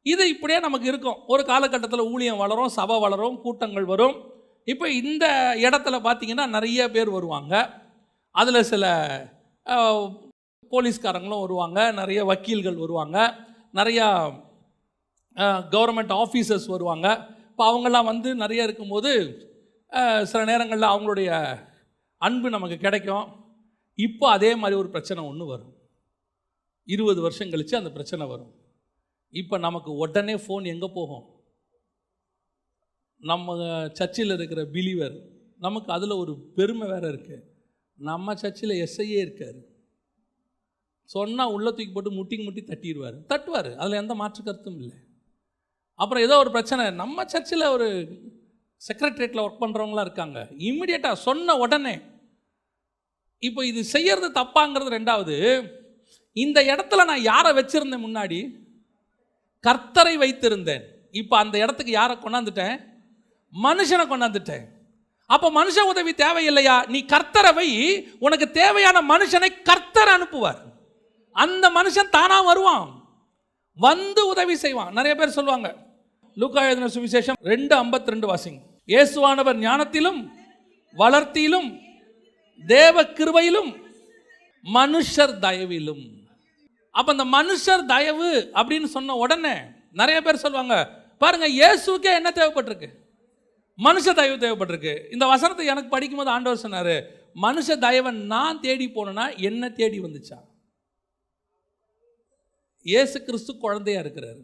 இது இப்படியே நமக்கு இருக்கும். ஒரு காலகட்டத்தில் ஊழியம் வளரும், சபை வளரும், கூட்டங்கள் வரும். இப்போ இந்த இடத்துல பார்த்தீங்கன்னா நிறைய பேர் வருவாங்க. அதில் சில போலீஸ்காரங்களும் வருவாங்க, நிறைய வக்கீல்கள் வருவாங்க, நிறையா கவர்மெண்ட் ஆஃபீஸர்ஸ் வருவாங்க. இப்போ அவங்கெல்லாம் வந்து நிறைய இருக்கும்போது சில நேரங்களில் அவங்களுடைய அன்பு நமக்கு கிடைக்கும். இப்போ அதே மாதிரி ஒரு பிரச்சனை ஒன்று வரும். 20 வருஷம் கழித்து அந்த பிரச்சனை வரும். இப்போ நமக்கு உடனே ஃபோன் எங்கே போகும்? நம்ம சர்ச்சில் இருக்கிற பிலீவர், நமக்கு அதில் ஒரு பெருமை வேறு இருக்குது. நம்ம சர்ச்சில் எஸ்ஐயே இருக்கார், சொன்னால் உள்ள தூக்கி போட்டு முட்டி தட்டுவார். அதில் எந்த மாற்று கருத்தும் இல்லை. அப்புறம் ஏதோ ஒரு பிரச்சனை, நம்ம சர்ச்சில் ஒரு செக்ரட்டரியேட்டில் ஒர்க் பண்ணுறவங்களாம் இருக்காங்க, இம்மிடியேட்டாக சொன்ன உடனே. இப்போ இது செய்யறது தப்பாங்கிறது ரெண்டாவது. இந்த இடத்துல நான் யாரை வச்சிருந்தேன்? முன்னாடி கர்த்தரை வைத்திருந்தேன். இப்போ அந்த இடத்துக்கு யாரை கொண்டாந்துட்டேன்? மனுஷனை கொண்டாந்துட்டேன். அப்போ மனுஷ உதவி தேவையில்லையா? நீ கர்த்தரை வை, உனக்கு தேவையான மனுஷனை கர்த்தர் அனுப்புவார். அந்த மனுஷன் தானா வருவான், வந்து உதவி செய்வான். நிறைய பேர் சொல்லுவாங்க, லூக்கா எழுதின சுவிசேஷம் 2:52 வாசிங்க. இயேசுவானவர் ஞானத்திலும் வளர்த்தியிலும் தேவ கிருபையிலும் மனுஷர் தயவிலும். அப்ப அந்த மனுஷர் தயவு அப்படின்னு சொன்ன உடனே நிறைய பேர் சொல்லுவாங்க, பாருங்க இயேசுக்கே என்ன தேவைப்பட்டிருக்கு? மனுஷ தயவு தேவைப்பட்டிருக்கு. இந்த வசனத்தை எனக்கு படிக்கும்போது ஆண்டவர் சொன்னாரு, மனுஷ தயவை நான் தேடி போனேன்னா என்ன தேடி வந்துச்சா? இயேசு கிறிஸ்து குழந்தையா இருக்கிறாரு,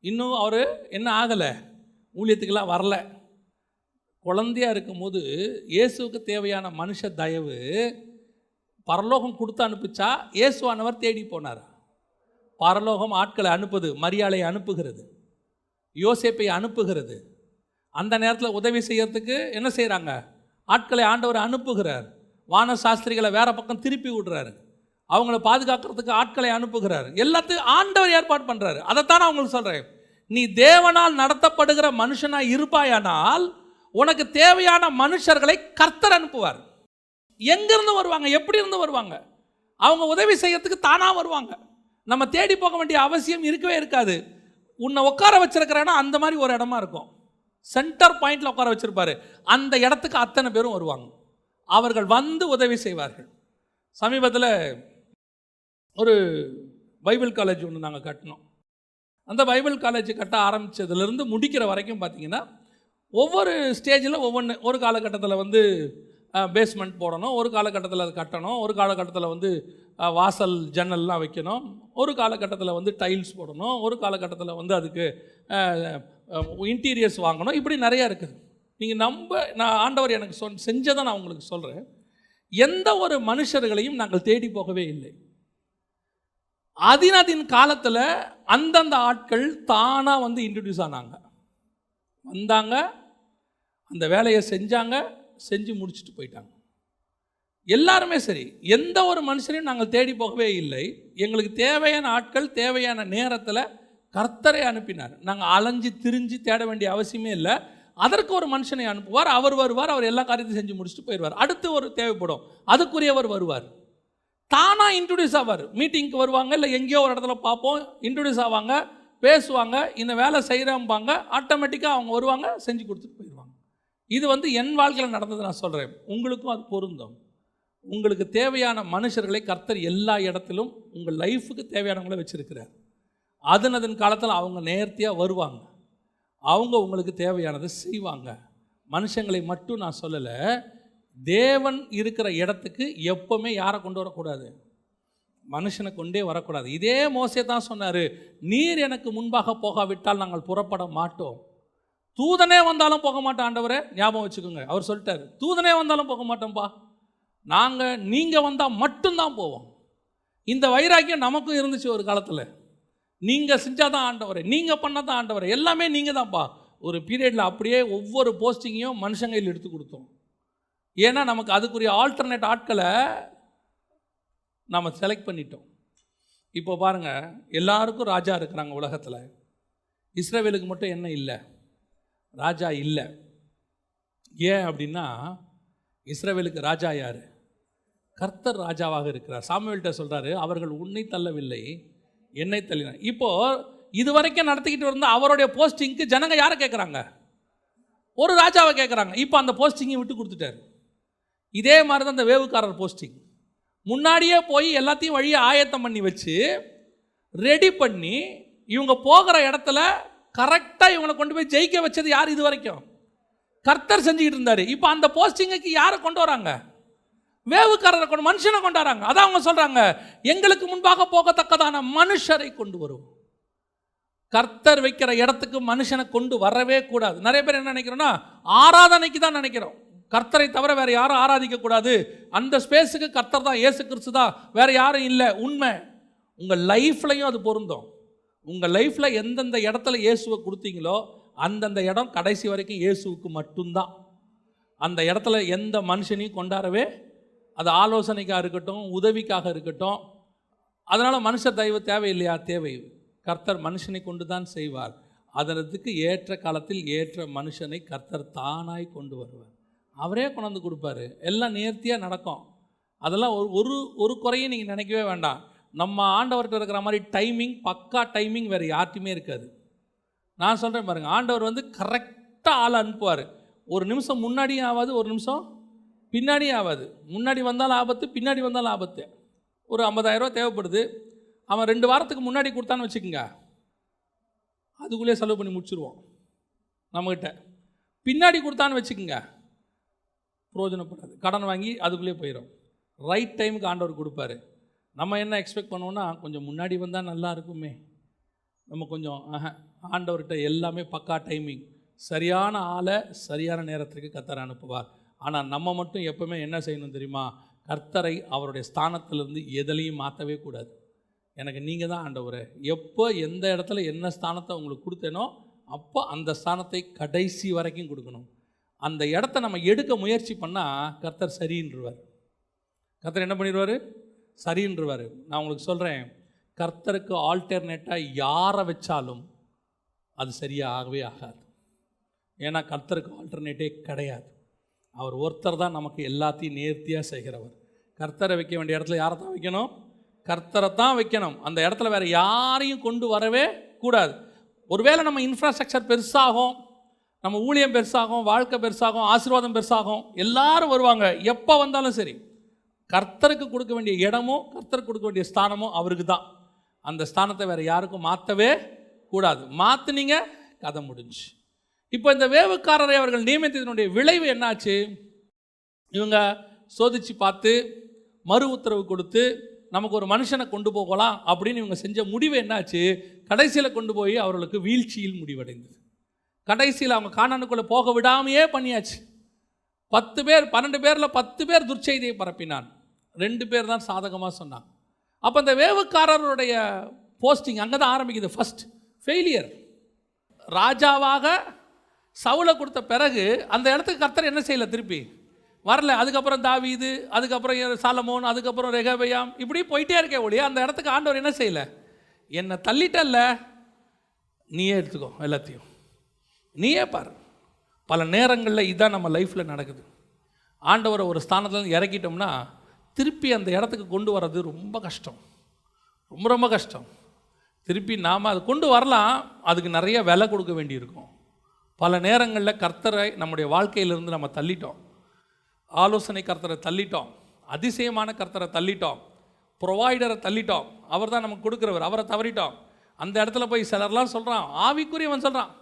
இன்னும் அவர் என்ன ஆகலை, ஊழியத்துக்கெல்லாம் வரல. குழந்தையா இருக்கும்போது இயேசுக்கு தேவையான மனுஷ தயவு பரலோகம் கொடுத்து அனுப்பிச்சா? இயேசுவானவர் தேடி போனார். பரலோகம் ஆட்களை அனுப்புது, மரியாதை அனுப்புகிறது, யோசேப்பை அனுப்புகிறது. அந்த நேரத்தில் உதவி செய்யறதுக்கு என்ன செய்கிறாங்க? ஆட்களை ஆண்டவர் அனுப்புகிறார். வான சாஸ்திரிகளை வேற பக்கம் திருப்பி விடுறாரு, அவங்கள பாதுகாக்கிறதுக்கு ஆட்களை அனுப்புகிறார். எல்லாத்தையும் ஆண்டவர் ஏற்பாடு பண்ணுறாரு. அதைத்தான் நான் உங்களுக்கு சொல்கிறேன், நீ தேவனால் நடத்தப்படுகிற மனுஷனாக இருப்பாயானால் உனக்கு தேவையான மனுஷர்களை கர்த்தர் அனுப்புவார். எங்கிருந்து வருவாங்க? எப்படி இருந்து வருவாங்க? அவங்க உதவி செய்யறதுக்கு தானா வருவாங்க. நம்ம தேடி போக வேண்டிய அவசியம் இருக்கவே இருக்காது. உன்னை உட்கார வச்சிருக்கிறேன்னா அந்த மாதிரி ஒரு இடமா இருக்கும், சென்டர் பாயிண்ட்ல உட்கார வச்சிருப்பாரு, அந்த இடத்துக்கு அத்தனை பேரும் வருவாங்க. அவர்கள் வந்து உதவி செய்வார்கள். சமீபத்தில் ஒரு பைபிள் காலேஜ் ஒன்று நாங்கள் கட்டினோம். அந்த பைபிள் காலேஜ் கட்ட ஆரம்பித்ததுலேருந்து முடிக்கிற வரைக்கும் பார்த்தீங்கன்னா ஒவ்வொரு ஸ்டேஜில் ஒவ்வொன்று. ஒரு காலகட்டத்தில் வந்து பேஸ்மெண்ட் போடணும், ஒரு காலகட்டத்தில் அது கட்டணும், ஒரு காலகட்டத்தில் வந்து வாசல் ஜன்னல்லாம் வைக்கணும், ஒரு காலகட்டத்தில் வந்து டைல்ஸ் போடணும், ஒரு காலகட்டத்தில் வந்து அதுக்கு இன்டீரியர்ஸ் வாங்கணும். இப்படி நிறையா இருக்குது. நீங்கள் நான் ஆண்டவர் எனக்கு செஞ்சதை நான் உங்களுக்கு சொல்கிறேன். எந்த ஒரு மனுஷர்களையும் நாங்கள் தேடி போகவே இல்லை. அதின் காலத்தில் அந்தந்த ஆட்கள் தானாக வந்து இன்ட்ரடியூஸ் ஆனாங்க, வந்தாங்க, அந்த வேலையை செஞ்சாங்க, செஞ்சு முடிச்சுட்டு போயிட்டாங்க. எல்லாருமே சரி, எந்த ஒரு மனுஷனையும் நாங்கள் தேடி போகவே இல்லை. எங்களுக்கு தேவையான ஆட்கள் தேவையான நேரத்தில் கர்த்தரை அனுப்பினார். நாங்கள் அலைஞ்சு திரிஞ்சு தேட வேண்டிய அவசியமே இல்லை. அதற்கு ஒரு மனுஷனை அனுப்புவார், அவர் வருவார், அவர் எல்லா காரியத்தையும் செஞ்சு முடிச்சுட்டு போயிடுவார். அடுத்து ஒரு தேவைப்படும், அதுக்குரியவர் வருவார், தானாக இன்ட்ரடியூஸ் ஆவார். மீட்டிங்க்கு வருவாங்க, இல்லை எங்கேயோ ஒரு இடத்துல பார்ப்போம், இன்ட்ரடியூஸ் ஆவாங்க, பேசுவாங்க, இந்த வேலை செய்கிறம்பாங்க, ஆட்டோமேட்டிக்காக அவங்க வருவாங்க, செஞ்சு கொடுத்துட்டு போயிடுவாங்க. இது வந்து என் வாழ்க்கையில் நடந்தது. நான் சொல்கிறேன், உங்களுக்கும் அது பொருந்தும். உங்களுக்கு தேவையான மனுஷர்களை கர்த்தர் எல்லா இடத்திலும் உங்கள் லைஃபுக்கு தேவையானவங்களை வச்சுருக்கிறார். அதன் காலத்தில் அவங்க நேர்த்தியாக வருவாங்க, அவங்க உங்களுக்கு தேவையானதை செய்வாங்க. மனுஷங்களை மட்டும் நான் சொல்லலை, தேவன் இருக்கிற இடத்துக்கு எப்போவுமே யாரை கொண்டு வரக்கூடாது, மனுஷனை கொண்டே வரக்கூடாது. இதே மோசே தான் சொன்னார், நீர் எனக்கு முன்பாக போகாவிட்டால் நாங்கள் புறப்பட மாட்டோம். தூதனே வந்தாலும் போக மாட்டோம் ஆண்டவரே. ஞாபகம் வச்சுக்கோங்க, அவர் சொல்லிட்டார், தூதனே வந்தாலும் போக மாட்டோம்ப்பா, நீங்கள் வந்தால் மட்டும்தான் போவோம். இந்த வைராக்கியம் நமக்கும் இருந்துச்சு ஒரு காலத்தில். நீங்கள் செஞ்சாதான் ஆண்டவரே, நீங்கள் பண்ணால் தான் ஆண்டவரே, எல்லாமே நீங்கள் தான்ப்பா. ஒரு பீரியடில் அப்படியே ஒவ்வொரு போஸ்டிங்கையும் மனுஷங்கையில் எடுத்து கொடுத்தோம். ஏன்னா நமக்கு அதுக்குரிய ஆல்டர்னேட் ஆட்களை நம்ம செலக்ட் பண்ணிட்டோம். இப்போ பாருங்கள், எல்லாருக்கும் ராஜா இருக்கிறாங்க உலகத்தில். இஸ்ரவேலுக்கு மட்டும் என்ன இல்லை, ராஜா இல்லை. ஏன் அப்படின்னா, இஸ்ரவேலுக்கு ராஜா யார்? கர்த்தர் ராஜாவாக இருக்கிறார். சாமுவேல்கிட்ட சொல்கிறாரு, அவர்கள் உன்னை தள்ளவில்லை, என்னை தள்ளினார். இப்போது இது வரைக்கும் நடத்திக்கிட்டு வந்த அவருடைய போஸ்டிங்க்கு ஜனங்க யாரை கேட்குறாங்க? ஒரு ராஜாவை கேட்குறாங்க. இப்போ அந்த போஸ்டிங்கை விட்டு கொடுத்துட்டார். இதே மாதிரி தான் அந்த வேவுக்காரர் போஸ்டிங். முன்னாடியே போய் எல்லாத்தையும் வழியை ஆயத்தம் பண்ணி வச்சு ரெடி பண்ணி இவங்க போகிற இடத்துல கரெக்டாக இவங்களை கொண்டு போய் ஜெயிக்க வச்சது யார்? இது வரைக்கும் கர்த்தர் செஞ்சுக்கிட்டு இருந்தார். இப்போ அந்த போஸ்டிங்குக்கு யாரை கொண்டு வராங்க? வேவுக்காரரை கொண்டு, மனுஷனை கொண்டு வராங்க. அதான் அவங்க சொல்கிறாங்க, எங்களுக்கு முன்பாக போகத்தக்கதான மனுஷரை கொண்டு வருவோம். கர்த்தர் வைக்கிற இடத்துக்கு மனுஷனை கொண்டு வரவே கூடாது. நிறைய பேர் என்ன நினைக்கிறோன்னா, ஆராதனைக்கு தான் நினைக்கிறோம், கர்த்தரை தவிர வேறு யாரும் ஆராதிக்கக்கூடாது, அந்த ஸ்பேஸுக்கு கர்த்தர் தான், இயேசு கிறிஸ்து தான், வேறு யாரும் இல்லை. உண்மை, உங்கள் லைஃப்லையும் அது பொருந்தும். உங்கள் லைஃப்பில் எந்தெந்த இடத்துல இயேசுவை கொடுத்தீங்களோ அந்தந்த இடம் கடைசி வரைக்கும் இயேசுவுக்கு மட்டும்தான். அந்த இடத்துல எந்த மனுஷனையும் கொண்டாடவே, அது ஆலோசனைக்காக இருக்கட்டும், உதவிக்காக இருக்கட்டும். அதனால் மனுஷர் தயவு தேவையில்லையா? தேவை. கர்த்தர் மனுஷனை கொண்டு தான் செய்வார். அதற்கு ஏற்ற காலத்தில் ஏற்ற மனுஷனை கர்த்தர் தானாய் கொண்டு வருவார். அவரே கொண்டாந்து கொடுப்பாரு. எல்லாம் நேர்த்தியாக நடக்கும். அதெல்லாம் ஒரு குறையும் நீங்கள் நினைக்கவே வேண்டாம். நம்ம ஆண்டவர்கிட்ட இருக்கிற மாதிரி டைமிங், பக்கா டைமிங் வேறு யார்ட்டுமே இருக்காது. நான் சொல்கிறேன் பாருங்கள், ஆண்டவர் வந்து கரெக்டாக ஆளை அனுப்புவார். ஒரு நிமிஷம் முன்னாடியும் ஆகாது, ஒரு நிமிஷம் பின்னாடியும் ஆகாது. முன்னாடி வந்தாலும் ஆபத்து, பின்னாடி வந்தாலும் ஆபத்து. ஒரு 50,000 தேவைப்படுது, அவன் 2 வாரத்துக்கு முன்னாடி கொடுத்தான்னு வச்சுக்கோங்க, அதுக்குள்ளே செலவு பண்ணி முடிச்சுருவோம் நம்மகிட்ட. பின்னாடி கொடுத்தான்னு வச்சுக்கோங்க, பிரயோஜனப்படாது, கடன் வாங்கி அதுக்குள்ளே போயிடும். ரைட் டைமுக்கு ஆண்டவர் கொடுப்பாரு. நம்ம என்ன எக்ஸ்பெக்ட் பண்ணுவோன்னா, கொஞ்சம் முன்னாடி வந்தால் நல்லா இருக்குமே. நம்ம கொஞ்சம் ஆண்டவர்கிட்ட எல்லாமே பக்கா டைமிங், சரியான ஆளை சரியான நேரத்திற்கு கர்த்தர் அனுப்புவார். ஆனால் நம்ம மட்டும் எப்போவுமே என்ன செய்யணும் தெரியுமா? கர்த்தரை அவருடைய ஸ்தானத்திலிருந்து எதிலையும் மாற்றவே கூடாது. எனக்கு நீங்கள் தான் ஆண்டவரே, எப்போ எந்த இடத்துல என்ன ஸ்தானத்தை உங்களுக்கு கொடுத்தேனோ அப்போ அந்த ஸ்தானத்தை கடைசி வரைக்கும் கொடுக்கணும். அந்த இடத்த நம்ம எடுக்க முயற்சி பண்ணால் கர்த்தர் சரின்றுவார். கர்த்தர் என்ன பண்ணிடுவார்? சரின்றுவார். நான் உங்களுக்கு சொல்கிறேன், கர்த்தருக்கு ஆல்டர்னேட்டாக யாரை வச்சாலும் அது சரியாகவே ஆகாது. ஏன்னா கர்த்தருக்கு ஆல்டர்னேட்டே கிடையாது. அவர் ஒருத்தர் தான் நமக்கு எல்லாத்தையும் நேர்த்தியாக செய்கிறவர். கர்த்தரை வைக்க வேண்டிய இடத்துல யாரை தான் வைக்கணும்? கர்த்தரை தான் வைக்கணும். அந்த இடத்துல வேறு யாரையும் கொண்டு வரவே கூடாது. ஒருவேளை நம்ம இன்ஃப்ராஸ்ட்ரக்சர் பெருசாகும், நம்ம ஊழியம் பெருசாகும், வாழ்க்கை பெருசாகும், ஆசீர்வாதம் பெருசாகும், எல்லாரும் வருவாங்க. எப்போ வந்தாலும் சரி, கர்த்தருக்கு கொடுக்க வேண்டிய இடமும் கர்த்தருக்கு கொடுக்க வேண்டிய ஸ்தானமும் அவருக்கு தான். அந்த ஸ்தானத்தை வேறு யாருக்கும் மாற்றவே கூடாது. மாற்றினீங்க, கதை முடிஞ்சு. இப்போ இந்த வேவுக்காரரை அவர்கள் நியமித்ததனுடைய விளைவு என்னாச்சு? இவங்க சோதித்து பார்த்து மறு உத்தரவு கொடுத்து நமக்கு ஒரு மனுஷனை கொண்டு போகலாம் அப்படின்னு இவங்க செஞ்ச முடிவு என்னாச்சு, கடைசியில் கொண்டு போய் அவர்களுக்கு வீழ்ச்சியில் முடிவடைந்தது. கடைசியில் அவங்க கானானுக்குள்ளே போக விடாமையே பண்ணியாச்சு. 10 பேர் 12 பேரில் 10 பேர் துர்ச்செய்தியை பரப்பினான், 2 பேர் தான் சாதகமாக சொன்னாங்க. அப்போ இந்த வேவுக்காரருடைய போஸ்டிங் அங்கே தான் ஆரம்பிக்குது. First failure. ராஜாவாக சவுலை கொடுத்த பிறகு அந்த இடத்துக்கு கர்த்தர் என்ன செய்யலை, திருப்பி வரல. அதுக்கப்புறம் தாவீது, அதுக்கப்புறம் சாலமோன், அதுக்கப்புறம் ரெகபெயாம், இப்படி போயிட்டே இருக்கே ஒழிய அந்த இடத்துக்கு ஆண்டவர் என்ன செய்யலை. என்னை தள்ளிட்டல்ல, நீயே எடுத்துக்கோ, எல்லாத்தையும் நீயே பாரு. பல நேரங்களில் இதுதான் நம்ம லைஃப்பில் நடக்குது. ஆண்டவரை ஒரு ஸ்தானத்தில் இறக்கிட்டோம்னா திருப்பி அந்த இடத்துக்கு கொண்டு வர்றது ரொம்ப கஷ்டம், ரொம்ப ரொம்ப கஷ்டம். திருப்பி நாம் அதை கொண்டு வரலாம், அதுக்கு நிறைய விலை கொடுக்க வேண்டியிருக்கும். பல நேரங்களில் கர்த்தரை நம்முடைய வாழ்க்கையிலிருந்து நம்ம தள்ளிட்டோம். ஆலோசனை கர்த்தரை தள்ளிட்டோம், அதிசயமான கர்த்தரை தள்ளிட்டோம், ப்ரொவைடரை தள்ளிட்டோம். அவர் தான் நமக்கு கொடுக்குறவர், அவரை தவறிட்டோம். அந்த இடத்துல போய் சிலர்லாம் சொல்கிறான், ஆவிக்குரியவன் சொல்கிறான்,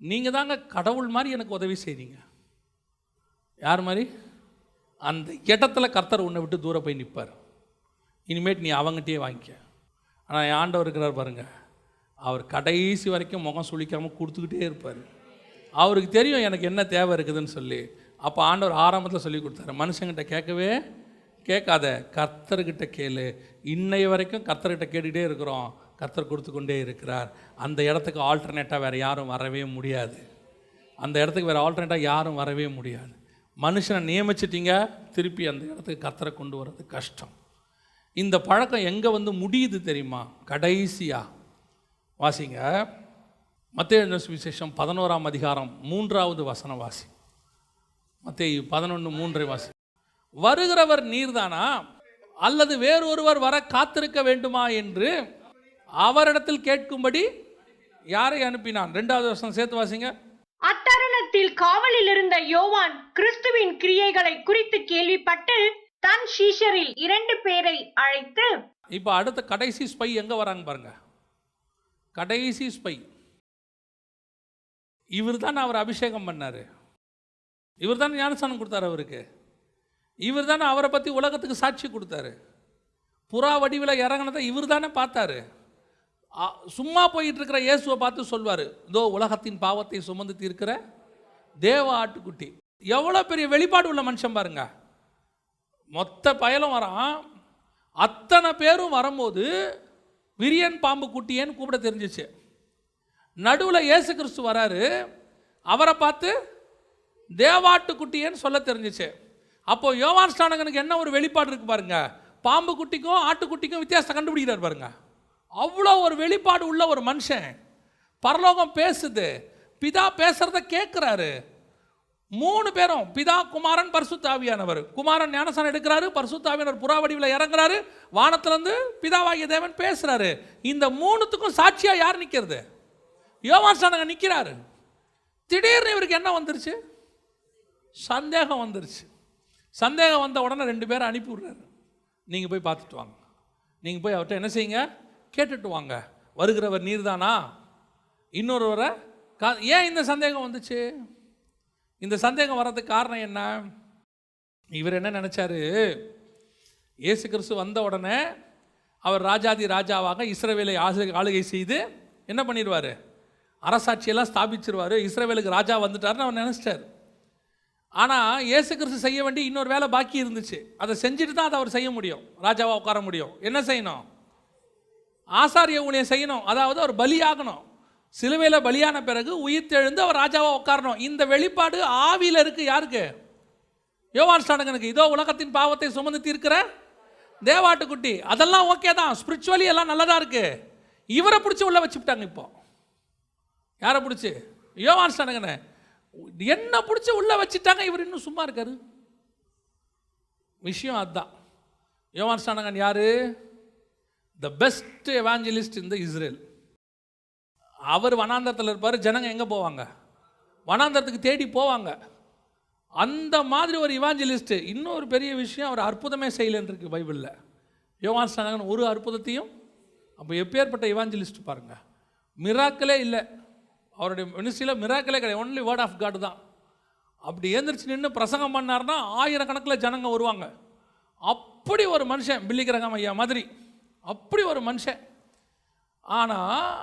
நீங்கள் தாங்க கடவுள் மாதிரி எனக்கு உதவி செய்றீங்க. யார் மாதிரி? அந்த இடத்துல கர்த்தர் உன்னை விட்டு தூரம் போய் நிற்பார். இனிமேட் நீ அவங்ககிட்டயே வாங்கிக்க. ஆனால் என் ஆண்டவர் இருக்கிறார் பாருங்கள், அவர் கடைசி வரைக்கும் முகம் சுளிக்காமல் கொடுத்துக்கிட்டே இருப்பார். அவருக்கு தெரியும் எனக்கு என்ன தேவை இருக்குதுன்னு சொல்லி. அப்போ ஆண்டவர் ஆரம்பத்தில் சொல்லி கொடுத்தாரு, மனுஷங்கிட்ட கேட்கவே கேட்காத, கர்த்தர்கிட்ட கேளு. இன்னைய வரைக்கும் கர்த்தர்கிட்ட கேட்டுக்கிட்டே இருக்கிறோம், கர்த்தர் கொடுத்து கொண்டே இருக்கிறார். அந்த இடத்துக்கு ஆல்டர்னேட்டாக வேறு யாரும் வரவே முடியாது. அந்த இடத்துக்கு வேறு ஆல்டர்னேட்டாக யாரும் வரவே முடியாது. மனுஷனை நியமிச்சிட்டிங்க, திருப்பி அந்த இடத்துக்கு கர்த்தரை கொண்டு வர்றது கஷ்டம். இந்த பழக்கம் எங்கே வந்து முடியுது தெரியுமா? கடைசியாக வாசிங்க, மத்தேயு சுவிசேஷம் 11ஆம் அதிகாரம் 3வது வசனம் வாசி. மத்தேயு 11:3 வாசி. வருகிறவர் நீர்தானா அல்லது வேறொருவர் வர காத்திருக்க வேண்டுமா என்று அவரிடத்தில் கேட்கும்படி யாரை அனுப்பினான்? 2வது வசனம் சேர்த்து வாசிங்க. அத்தருணத்தில் காவலில் இருந்த யோவான் கிறிஸ்துவின் கிரியைகளை குறித்து கேள்விப்பட்டு தன் சீஷரில் 2 பேரை அழைத்து, இப்போ அடுத்த கடைசி ஸ்பை எங்க வராங்க பாருங்க. கடைசி ஸ்பை இவர் தான் அவர் அபிஷேகம் பண்ணாரு, இவர் தான் ஞானஸ்நானம் கொடுத்தாரு அவருக்கு, இவர் தானே அவரை பற்றி உலகத்துக்கு சாட்சி கொடுத்தாரு. புறா வடிவில் இறங்கினதை இவர் தானே பார்த்தாரு. சும்மா போயிட்டு இருக்கிற இயேசுவை பார்த்து சொல்வார், இதோ உலகத்தின் பாவத்தை சுமந்து தீர்க்கிற தேவ ஆட்டுக்குட்டி. எவ்வளோ பெரிய வெளிப்பாடு உள்ள மனுஷன் பாருங்க. மொத்த பயலும் வரான், அத்தனை பேரும் வரும்போது விரியன் பாம்பு குட்டியேன்னு கூப்பிட தெரிஞ்சிச்சு. நடுவில் இயேசு கிறிஸ்து வராரு, அவரை பார்த்து தேவாட்டுக்குட்டியேன்னு சொல்ல தெரிஞ்சிச்சு. அப்போ யோவான் ஸ்நானகனுக்கு என்ன ஒரு வெளிப்பாடு இருக்கு பாருங்க. பாம்பு குட்டிக்கும் ஆட்டுக்குட்டிக்கும் வித்தியாசத்தை கண்டுபிடிக்கிறார் பாருங்க. அவ்வளோ ஒரு வெளிப்பாடு உள்ள ஒரு மனுஷன். பரலோகம் பேசுது, பிதா பேசுறத கேட்குறாரு. 3 பேரும், பிதா, குமாரன், பரிசுத்த ஆவியானவர். குமாரன் ஞானஸ்நானம் எடுக்கிறாரு, பரிசுத்த ஆவியானவர் புறா வடிவில் இறங்குறாரு, வானத்திலிருந்து பிதாவாகிய தேவன் பேசுறாரு. இந்த 3த்துக்கும் சாட்சியா யார் நிற்கிறது? யோவான் ஸ்நானகன் நிற்கிறாரு. திடீர்னு இவருக்கு என்ன வந்துருச்சு? சந்தேகம் வந்துருச்சு. சந்தேகம் வந்த உடனே 2 பேரை அனுப்பி விடுறாரு, நீங்கள் போய் பார்த்துட்டு வாங்க, நீங்கள் போய் அவர்கிட்ட என்ன செய்யுங்க, கேட்டுட்டு வாங்க, வருகிறவர் நீர் தானா, இன்னொருவரை ஏன் இந்த சந்தேகம் வந்துச்சு? இந்த சந்தேகம் வர்றதுக்கு காரணம் என்ன? இவர் என்ன நினச்சாரு, இயேசு கிறிஸ்து வந்த உடனே அவர் ராஜாதி ராஜாவாக இஸ்ரவேலை ஆளுகை செய்து என்ன பண்ணிடுவார், அரசாட்சியெல்லாம் ஸ்தாபிச்சிருவார், இஸ்ரவேலுக்கு ராஜா வந்துட்டார்னு அவர் நினச்சிட்டார். ஆனால் இயேசு கிறிஸ்து செய்ய வேண்டிய இன்னொரு வேலை பாக்கி இருந்துச்சு. அதை செஞ்சுட்டு தான் அதை அவர் செய்ய முடியும், ராஜாவாக உட்கார முடியும். என்ன செய்யணும்? ஆசாரிய ஊழியம் செய்யணும். அதாவது அவர் பலியாகணும். சிலுவையில் பலியான பிறகு உயிர்த்தெழுந்து அவர் ராஜாவாக உட்காரணும். இந்த வெளிப்பாடு ஆவியில் இருக்குது. யாருக்கு? யோவான் ஸ்நானகனுக்கு. இதோ உலகத்தின் பாவத்தை சுமந்து தீர்க்கிற தேவாட்டுக்குட்டி. அதெல்லாம் ஓகே தான், ஸ்பிரிச்சுவலி எல்லாம் நல்லதாக இருக்குது. இவரை பிடிச்சி உள்ள வச்சுட்டாங்க. இப்போ யாரை பிடிச்சி? யோவான் ஸ்நானகனை என்ன பிடிச்சி உள்ள வச்சுட்டாங்க. இவர் இன்னும் சும்மா இருக்காரு. விஷயம் அதுதான். யோவான் ஸ்நானகன் யாரு? The best evangelist in the Israel. அவர் வனாந்தரத்தில் இருப்பார். ஜனங்க எங்கே போவாங்க? வனாந்தரத்துக்கு தேடி போவாங்க. அந்த மாதிரி ஒரு இவாஞ்சலிஸ்ட். இன்னொரு பெரிய விஷயம், அவர் அற்புதமே செய்யலன்னு இருக்கு பைபிளில். யோவான் ஸ்நானகன் ஒரு அற்புதத்தையும். அப்போ எப்பேற்பட்ட இவாஞ்சலிஸ்ட் பாருங்க. மிராக்கிளே இல்லை அவருடைய மினிஸ்ட்ரியில், மிராக்கிளே கிடையாது. ஒன்லி வேர்ட் ஆஃப் காட் தான். அப்படி எழுந்திரிச்சு நின்று பிரசங்கம் பண்ணார்னா 1000 கணக்கில் ஜனங்க வருவாங்க. அப்படி ஒரு மனுஷன், பில்லிகிரகம் ஐயா மாதிரி அப்படி ஒரு மனுஷன். ஆனால்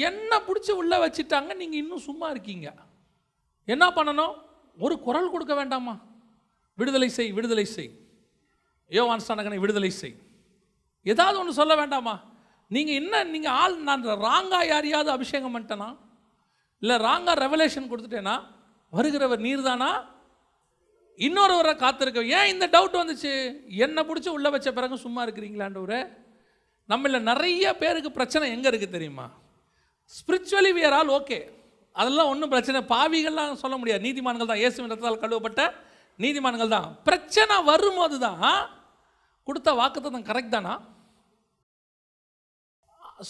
என்ன பிடிச்சி உள்ளே வச்சுட்டாங்க. நீங்கள் இன்னும் சும்மா இருக்கீங்க. என்ன பண்ணணும்? ஒரு குரல் கொடுக்க வேண்டாமா? விடுதலை செய், விடுதலை செய், யோவான் ஸ்நானகனை விடுதலை செய், ஏதாவது ஒன்று சொல்ல வேண்டாமா? நீங்கள் ஆள் நான் ராங்கா யாரையாவது அபிஷேகம் பண்ணிட்டேனா, இல்லை ராங்கா ரெவலேஷன் கொடுத்துட்டேனா, வருகிறவர் நீர் தானா, இன்னொருவரை காத்திருக்க? ஏன் இந்த டவுட் வந்துச்சு? என்னை பிடிச்சி உள்ளே வச்ச பிறகு சும்மா இருக்கிறீங்களாண்டவரே. நம்மள நிறைய பேருக்கு பிரச்சனை எங்கே இருக்குது தெரியுமா? Spiritually we are all okay, அதெல்லாம் ஒன்றும் பிரச்சனை. பாவிகள்லாம் சொல்ல முடியாது, நீதிமான்கள் தான், இயேசுவின் ரத்தத்தால் கழுவப்பட்ட நீதிமான்கள் தான். பிரச்சனை வரும்போது தான் கொடுத்த வாக்குத்தத்தம் கரெக்ட் தானா,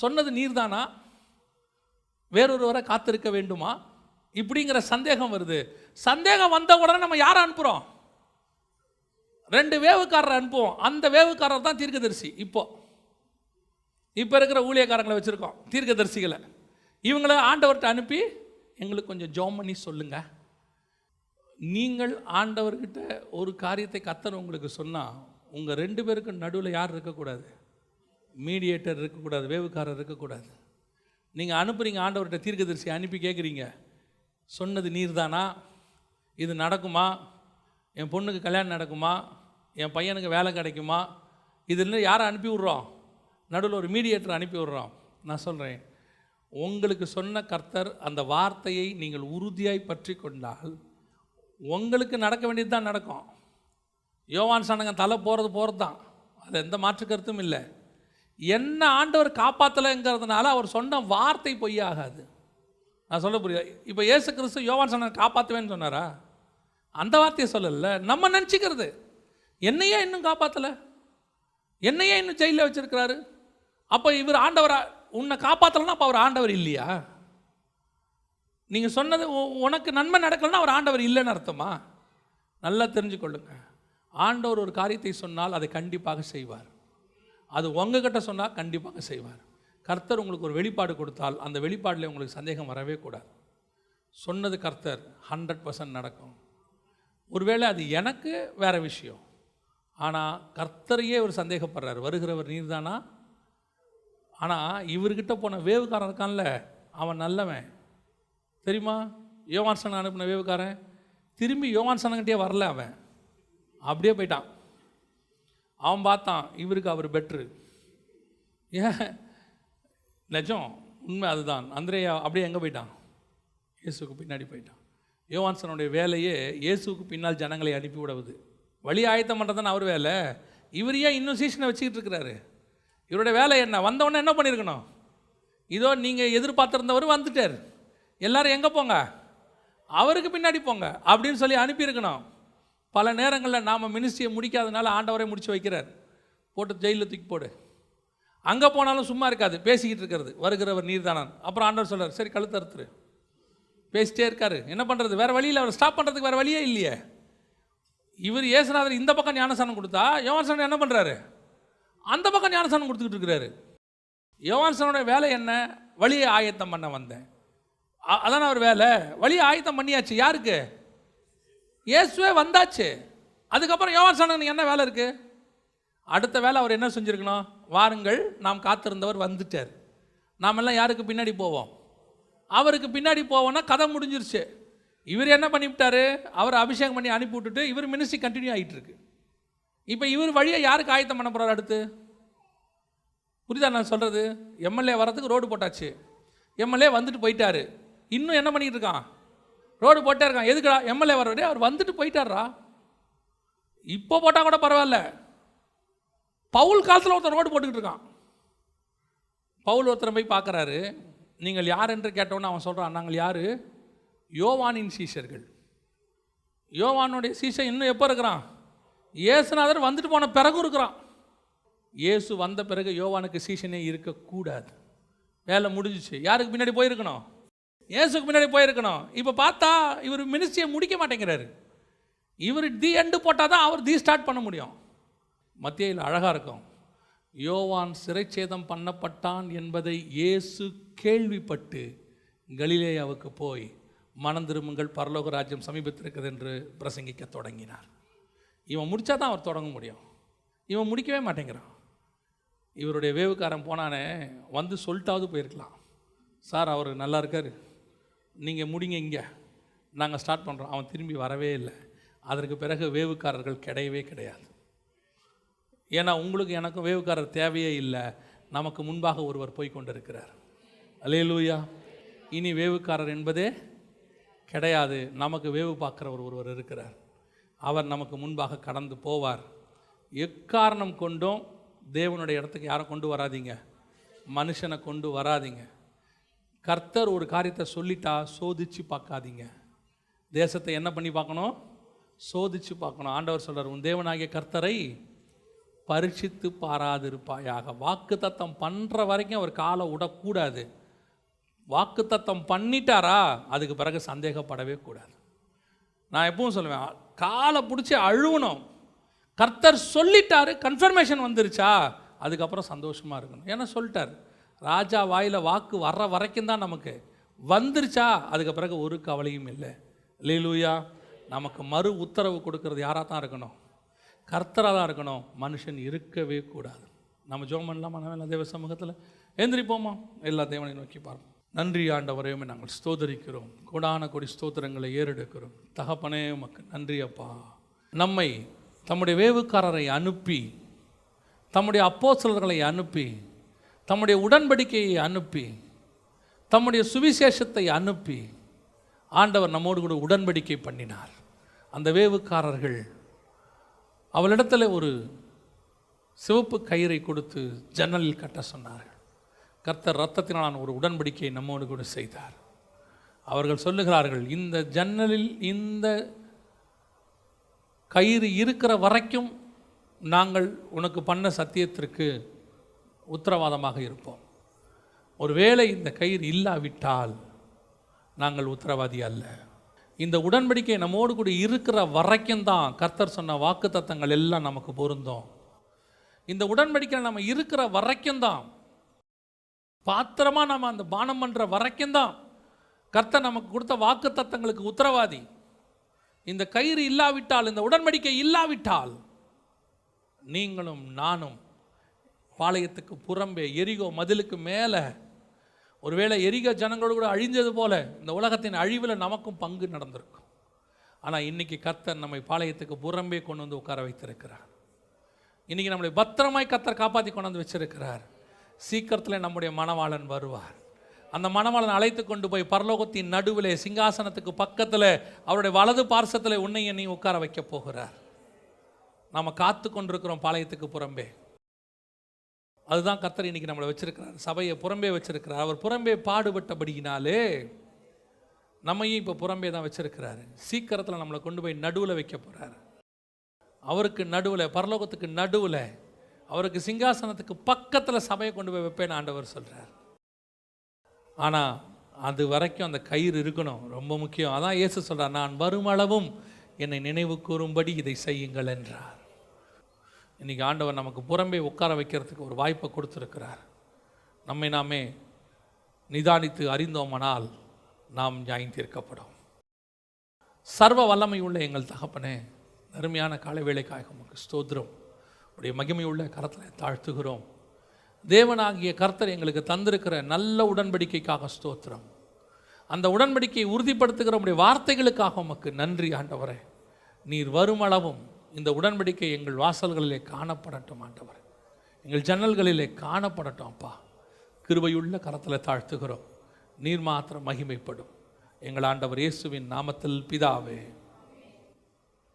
சொன்னது நீர் தானா, வேறொருவரை காத்திருக்க வேண்டுமா, இப்படிங்கிற சந்தேகம் வருது. சந்தேகம் வந்த உடனே நம்ம யாரை அனுப்புகிறோம்? 2 வேவுக்காரரை அனுப்புவோம். அந்த வேவுக்காரர் தான் தீர்க்கதரிசி. இப்போ இருக்கிற ஊழியக்காரங்களை வச்சுருக்கோம், தீர்க்கதரிசிகளை. இவங்கள ஆண்டவர்கிட்ட அனுப்பி எங்களுக்கு கொஞ்சம் ஜெபம் பண்ணி சொல்லுங்கள். நீங்கள் ஆண்டவர்கிட்ட ஒரு காரியத்தை கர்த்தர் உங்களுக்கு சொன்னால், உங்கள் 2 பேருக்கு நடுவில் யார் இருக்கக்கூடாது? மீடியேட்டர் இருக்கக்கூடாது, வேவுக்காரர் இருக்கக்கூடாது. நீங்கள் அனுப்புகிறீங்க ஆண்டவர்கிட்ட, தீர்க்கதரிசி அனுப்பி கேட்குறீங்க, சொன்னது நீர் தானா, இது நடக்குமா, என் பொண்ணுக்கு கல்யாணம் நடக்குமா, என் பையனுக்கு வேலை கிடைக்குமா, இதில் யாரை அனுப்பி விட்றோம்? நடுவில் ஒரு மீடியேட்டர் அனுப்பி விட்றோம். நான் சொல்கிறேன், உங்களுக்கு சொன்ன கர்த்தர் அந்த வார்த்தையை நீங்கள் உறுதியாய் பற்றி கொண்டால் உங்களுக்கு நடக்க வேண்டியது தான் நடக்கும். யோவான் ஸ்நானகன் தலை போகிறது தான், அது எந்த மாற்று கருத்தும் இல்லை. என்ன ஆண்டவர் காப்பாற்றலைங்கிறதுனால அவர் சொன்ன வார்த்தை பொய்யாகாது. நான் சொல்ல புரியுது? இப்போ இயேசு கிறிஸ்து யோவான் ஸ்நானகன் காப்பாற்றுவேன்னு சொன்னாரா? அந்த வார்த்தையை சொல்லலை. நம்ம நினச்சிக்கிறது, என்னையே இன்னும் காப்பாற்றலை, என்னையே இன்னும் ஜெயிலில் வச்சுருக்கிறாரு, அப்போ இவர் ஆண்டவரா? உன்னை காப்பாற்றலைன்னா அப்போ அவர் ஆண்டவர் இல்லையா? நீங்கள் சொன்னது உனக்கு நன்மை நடக்கலைன்னா அவர் ஆண்டவர் இல்லைன்னு அர்த்தமா? நல்லா தெரிஞ்சுக்கொள்ளுங்க. ஆண்டவர் ஒரு காரியத்தை சொன்னால் அதை கண்டிப்பாக செய்வார். அது உங்ககிட்ட சொன்னால் கண்டிப்பாக செய்வார். கர்த்தர் உங்களுக்கு ஒரு வெளிப்பாடு கொடுத்தால் அந்த வெளிப்பாடில் உங்களுக்கு சந்தேகம் வரவே கூடாது. சொன்னது கர்த்தர் 100% நடக்கும். ஒருவேளை அது எனக்கு வேறு விஷயம், ஆனால் கர்த்தரையே ஒரு சந்தேகப்படுறார், வருகிறவர் நீர் தானா? ஆனால் இவர்கிட்ட போன வேவுக்காரன் இருக்கான்ல, அவன் நல்லவன் தெரியுமா? யோவான் ஸ்நானகன் அனுப்பின வேவுக்காரன் திரும்பி யோவான் ஸ்நானகன்ட்டே வரல, அவன் அப்படியே போயிட்டான். அவன் பார்த்தான் இவருக்கு அவர் பெட்ரு. ஏன் நிஜம், உண்மை அதுதான். அந்திரேயா அப்படியே எங்கே போயிட்டான்? இயேசுக்கு பின்னாடி போயிட்டான். யோவான் ஸ்நானகனுடைய வேலையே இயேசுக்கு பின்னால் ஜனங்களை அனுப்பி விடுவது, வழி ஆயத்தம் பண்ணுறதுன்னு அவர் வேலை. இவர் ஏன் இன்னும் சீசனை வச்சுக்கிட்டு இருக்கிறாரு? இவருடைய வேலை என்ன? வந்தவொடனே என்ன பண்ணியிருக்கணும்? இதோ நீங்கள் எதிர்பார்த்துருந்தவர் வந்துட்டார், எல்லாரும் எங்கே போங்க, அவருக்கு பின்னாடி போங்க அப்படின்னு சொல்லி அனுப்பியிருக்கணும். பல நேரங்களில் நாம் மினிஸ்ட்ரியை முடிக்காதனால ஆண்டவரை முடிச்சு வைக்கிறார், போட்டு ஜெயிலில் தூக்கி போடு. அங்கே போனாலும் சும்மா இருக்காது, பேசிக்கிட்டு இருக்கிறது, வருகிறவர் நீர் தானான். அப்புறம் ஆண்டவர் சொல்கிறார், சரி கழுத்து அறுத்துரு. பேசிட்டே இருக்காரு, என்ன பண்ணுறது? வேறு வழியில் அவர் ஸ்டாப் பண்ணுறதுக்கு வேறு வழியே இல்லையே. இவர் இயேசுநாதர் இந்த பக்கம் ஞானஸ்நானம் கொடுத்தா யோவான் ஸ்நானகன் என்ன பண்ணுறாரு? அந்த பக்கம் ஞானஸ்நானம் கொடுத்துக்கிட்டு இருக்கிறாரு. யோவான் ஸ்நானகனுடைய வேலை என்ன? வழியை ஆயத்தம் பண்ண வந்தேன், அதான அவர் வேலை. வழியை ஆயத்தம் பண்ணியாச்சு. யாருக்கு? இயேசுவே வந்தாச்சு. அதுக்கப்புறம் யோவான் ஸ்நானகனுக்கு என்ன வேலை இருக்குது? அடுத்த வேலை அவர் என்ன செஞ்சுருக்கணும்? வாருங்கள், நாம் காத்திருந்தவர் வந்துட்டார், நாம் எல்லாம் யாருக்கு பின்னாடி போவோம்? அவருக்கு பின்னாடி போவோன்னா கதை முடிஞ்சிருச்சு. இவர் என்ன பண்ணிவிட்டார்? அவர் அபிஷேகம் பண்ணி அனுப்பி விட்டுட்டு இவர் மினிஸ்ட்ரி கண்டினியூ ஆகிட்டு இருக்கு. இப்போ இவர் வழியை யாருக்கு ஆயத்தம் பண்ண போகிறார் அடுத்து? புரியுதா நான் சொல்கிறது? எம்எல்ஏ வரதுக்கு ரோடு போட்டாச்சு, எம்எல்ஏ வந்துட்டு போயிட்டாரு, இன்னும் என்ன பண்ணிகிட்டு இருக்கான்? ரோடு போட்டே இருக்கான். எதுக்குடா? எம்எல்ஏ வர்றதே, அவர் வந்துட்டு போயிட்டாரா? இப்போ போட்டால் கூட பரவாயில்ல. பவுல் காலத்தில் ஒருத்தர் ரோடு போட்டுக்கிட்டு இருக்கான். பவுல் ஒருத்தரை போய் பார்க்குறாரு, நீங்கள் யார் என்று கேட்டோன்னு அவன் சொல்கிறான், நாங்கள் யார்? யோவானின் சீஷர்கள். யோவானுடைய சீஷன் இன்னும் எப்போ இருக்கிறான்? இயேசுநாதர் வந்துட்டு போன பிறகு இருக்கிறான். இயேசு வந்த பிறகு யோவானுக்கு சீஷனே இருக்கக்கூடாது, வேலை முடிஞ்சிச்சு. யாருக்கு பின்னாடி போயிருக்கணும்? இயேசுக்கு பின்னாடி போயிருக்கணும். இப்போ பார்த்தா இவர் மினிஸ்ட்ரியை முடிக்க மாட்டேங்கிறாரு. இவர் தி எண்டு போட்டால் தான் அவர் தி ஸ்டார்ட் பண்ண முடியும். மத்தியில் அழகாக இருக்கும், யோவான் சிறைச்சேதம் பண்ணப்பட்டான் என்பதை இயேசு கேள்விப்பட்டு கலிலேயாவுக்கு போய் மனம் திரும்புங்கள் பரலோக ராஜ்யம் சமீபத்திருக்கிறது என்று பிரசங்கிக்க தொடங்கினார். இவன் முடித்தா தான் அவர் தொடங்க முடியும். இவன் முடிக்கவே மாட்டேங்கிறான். இவருடைய வேவுக்காரன் போனானே, வந்து சொல்லிட்டாவது போயிருக்கலாம், சார் அவர் நல்லா இருக்கார், நீங்கள் முடிங்க, இங்கே நாங்கள் ஸ்டார்ட் பண்ணுறோம். அவன் திரும்பி வரவே இல்லை. அதற்கு பிறகு வேவுக்காரர்கள் கிடையவே கிடையாது. ஏன்னா உங்களுக்கு எனக்கும் வேவுக்காரர் தேவையே இல்லை. நமக்கு முன்பாக ஒருவர் போய் கொண்டிருக்கிறார். அல்லேலூயா. இனி வேவுக்காரர் என்பதே கிடையாது. நமக்கு வேவு பார்க்குறவர் ஒருவர் இருக்கிறார். அவர் நமக்கு முன்பாக கடந்து போவார். எக்காரணம் கொண்டும் தேவனுடைய இடத்துக்கு யாரை கொண்டு வராதீங்க, மனுஷனை கொண்டு வராதீங்க. கர்த்தர் ஒரு காரியத்தை சொல்லிட்டா சோதிச்சு பார்க்காதீங்க. தேசத்தை என்ன பண்ணி பார்க்கணும்? சோதிச்சு பார்க்கணும். ஆண்டவர் சொல்கிறார், உன் தேவனாகிய கர்த்தரை பரீட்சித்து பாராதிருப்பாயாக. வாக்கு தத்தம் பண்ணுற வரைக்கும் அவர் காலை விடக்கூடாது. வாக்கு தத்தம் பண்ணிட்டாரா அதுக்கு பிறகு சந்தேகப்படவே கூடாது. நான் எப்பவும் சொல்லுவேன், காலை பிடிச்சி அழுவணும். கர்த்தர் சொல்லிட்டாரு, கன்ஃபர்மேஷன் வந்துருச்சா அதுக்கப்புறம் சந்தோஷமாக இருக்கணும். ஏன்னா சொல்லிட்டார். ராஜா வாயில் வாக்கு வர்ற வரைக்கும் தான் நமக்கு வந்துருச்சா அதுக்கு பிறகு ஒரு கவலையும் இல்லை. அல்லேலூயா. நமக்கு மறு உத்தரவு கொடுக்கறது யாராக தான் இருக்கணும்? கர்த்தராக தான் இருக்கணும். மனுஷன் இருக்கவே கூடாது. நம்ம ஜெபம் பண்ணலாமா? நம்ம தேவ சமூகத்தில் எந்திரிப்போமா? எல்லா தேவனை நோக்கி பார்ப்போம். நன்றி ஆண்டவரையுமே நாங்கள் ஸ்தோதரிக்கிறோம். கோடான கோடி ஸ்தோத்திரங்களை ஏறெடுக்கிறோம். தகப்பனே உமக்கு நன்றி அப்பா. நம்மை தம்முடைய வேவுக்காரரை அனுப்பி, தம்முடைய அப்போஸ்தலர்களை அனுப்பி, தம்முடைய உடன்படிக்கையை அனுப்பி, தம்முடைய சுவிசேஷத்தை அனுப்பி ஆண்டவர் நம்மோடு கூட உடன்படிக்கை பண்ணினார். அந்த வேவுக்காரர்கள் அவளிடத்தில் ஒரு சிவப்பு கயிறை கொடுத்து ஜன்னலில் கட்ட சொன்னார்கள். கர்த்தர் இரத்தத்தினாலான ஒரு உடன்படிக்கையை நம்மோடு கூட செய்தார். அவர்கள் சொல்லுகிறார்கள், இந்த ஜன்னலில் இந்த கயிறு இருக்கிற வரைக்கும் நாங்கள் உனக்கு பண்ண சத்தியத்திற்கு உத்தரவாதமாக இருப்போம். ஒருவேளை இந்த கயிறு இல்லாவிட்டால் நாங்கள் உத்தரவாதி அல்ல. இந்த உடன்படிக்கை நம்மோடு கூட இருக்கிற வரைக்கும் தான் கர்த்தர் சொன்ன வாக்கு தத்தங்கள் எல்லாம் நமக்கு பொருந்தும். இந்த உடன்படிக்கை நம்ம இருக்கிற வரைக்கும் தான், பாத்திரமா நம்ம அந்த பானம் பண்ணுற வரைக்கும் தான் கர்த்தர் நமக்கு கொடுத்த வாக்கு தத்தங்களுக்கு உத்தரவாதி. இந்த கயிறு இல்லாவிட்டால், இந்த உடன்படிக்கை இல்லாவிட்டால் நீங்களும் நானும் பாளையத்துக்கு புறம்பே எரிகோ மதிலுக்கு மேலே, ஒருவேளை எரிகோ ஜனங்களோடு கூட அழிஞ்சது போல இந்த உலகத்தின் அழிவில் நமக்கும் பங்கு நடந்திருக்கும். ஆனால் இன்றைக்கி கர்த்தர் நம்மை பாளையத்துக்கு புறம்பே கொண்டு வந்து உட்கார வைத்திருக்கிறார். இன்றைக்கி நம்மளை பத்திரமாய் கர்த்தர் காப்பாற்றி கொண்டு வந்து வச்சிருக்கிறார். சீக்கிரத்தில் நம்முடைய மணவாளன் வருவார். அந்த மணவாளன் அழைத்து கொண்டு போய் பரலோகத்தின் நடுவில் சிங்காசனத்துக்கு பக்கத்தில் அவருடைய வலது பார்சத்தில் உன்னை என்னை உட்கார வைக்க போகிறார். நாம் காத்து கொண்டிருக்கிறோம் பாளையத்துக்கு புறம்பே. அதுதான் கர்த்தர் இன்றைக்கி நம்மளை வச்சிருக்கிறார். சபையை புறம்பே வச்சிருக்கிறார். அவர் புறம்பே பாடுபட்டபடியினாலே நம்மையும் இப்போ புறம்பே தான் வச்சிருக்கிறாரு. சீக்கிரத்தில் நம்மளை கொண்டு போய் நடுவில் வைக்க போகிறார். அவருக்கு நடுவில், பரலோகத்துக்கு நடுவில், அவருக்கு சிங்காசனத்துக்கு பக்கத்தில் சபையை கொண்டு போய் வைப்பேன்னு ஆண்டவர் சொல்கிறார். ஆனால் அது வரைக்கும் அந்த கயிறு இருக்கணும், ரொம்ப முக்கியம். அதான் இயேசு சொல்கிறார், நான் வருமளவும் என்னை நினைவு கூறும்படி இதை செய்யுங்கள் என்றார். இன்றைக்கி ஆண்டவர் நமக்கு புறம்பே உட்கார வைக்கிறதுக்கு ஒரு வாய்ப்பை கொடுத்துருக்கிறார். நம்மை நாமே நிதானித்து அறிந்தோமானால் நாம் நியாயம் தீர்க்கப்படும். சர்வ வல்லமை உள்ள எங்கள் தகப்பனே, அருமையான காலை வேளைக்காக உமக்கு ஸ்தோத்திரம். உடைய மகிமையுள்ள கரத்தில் தாழ்த்துகிறோம். தேவனாகிய கர்த்தர் எங்களுக்கு தந்திருக்கிற நல்ல உடன்படிக்கைக்காக ஸ்தோத்திரம். அந்த உடன்படிக்கையை உறுதிப்படுத்துகிற உடைய வார்த்தைகளுக்காக உமக்கு நன்றி ஆண்டவரே. நீர் வருமளவும் இந்த உடன்படிக்கை எங்கள் வாசல்களிலே காணப்படட்டும் ஆண்டவர், எங்கள் ஜன்னல்களிலே காணப்படட்டும் அப்பா. கிருபையுள்ள கரத்தில் தாழ்த்துகிறோம். நீர் மாத்திரம் மகிமைப்படும். எங்கள் ஆண்டவர் இயேசுவின் நாமத்தில் பிதாவே.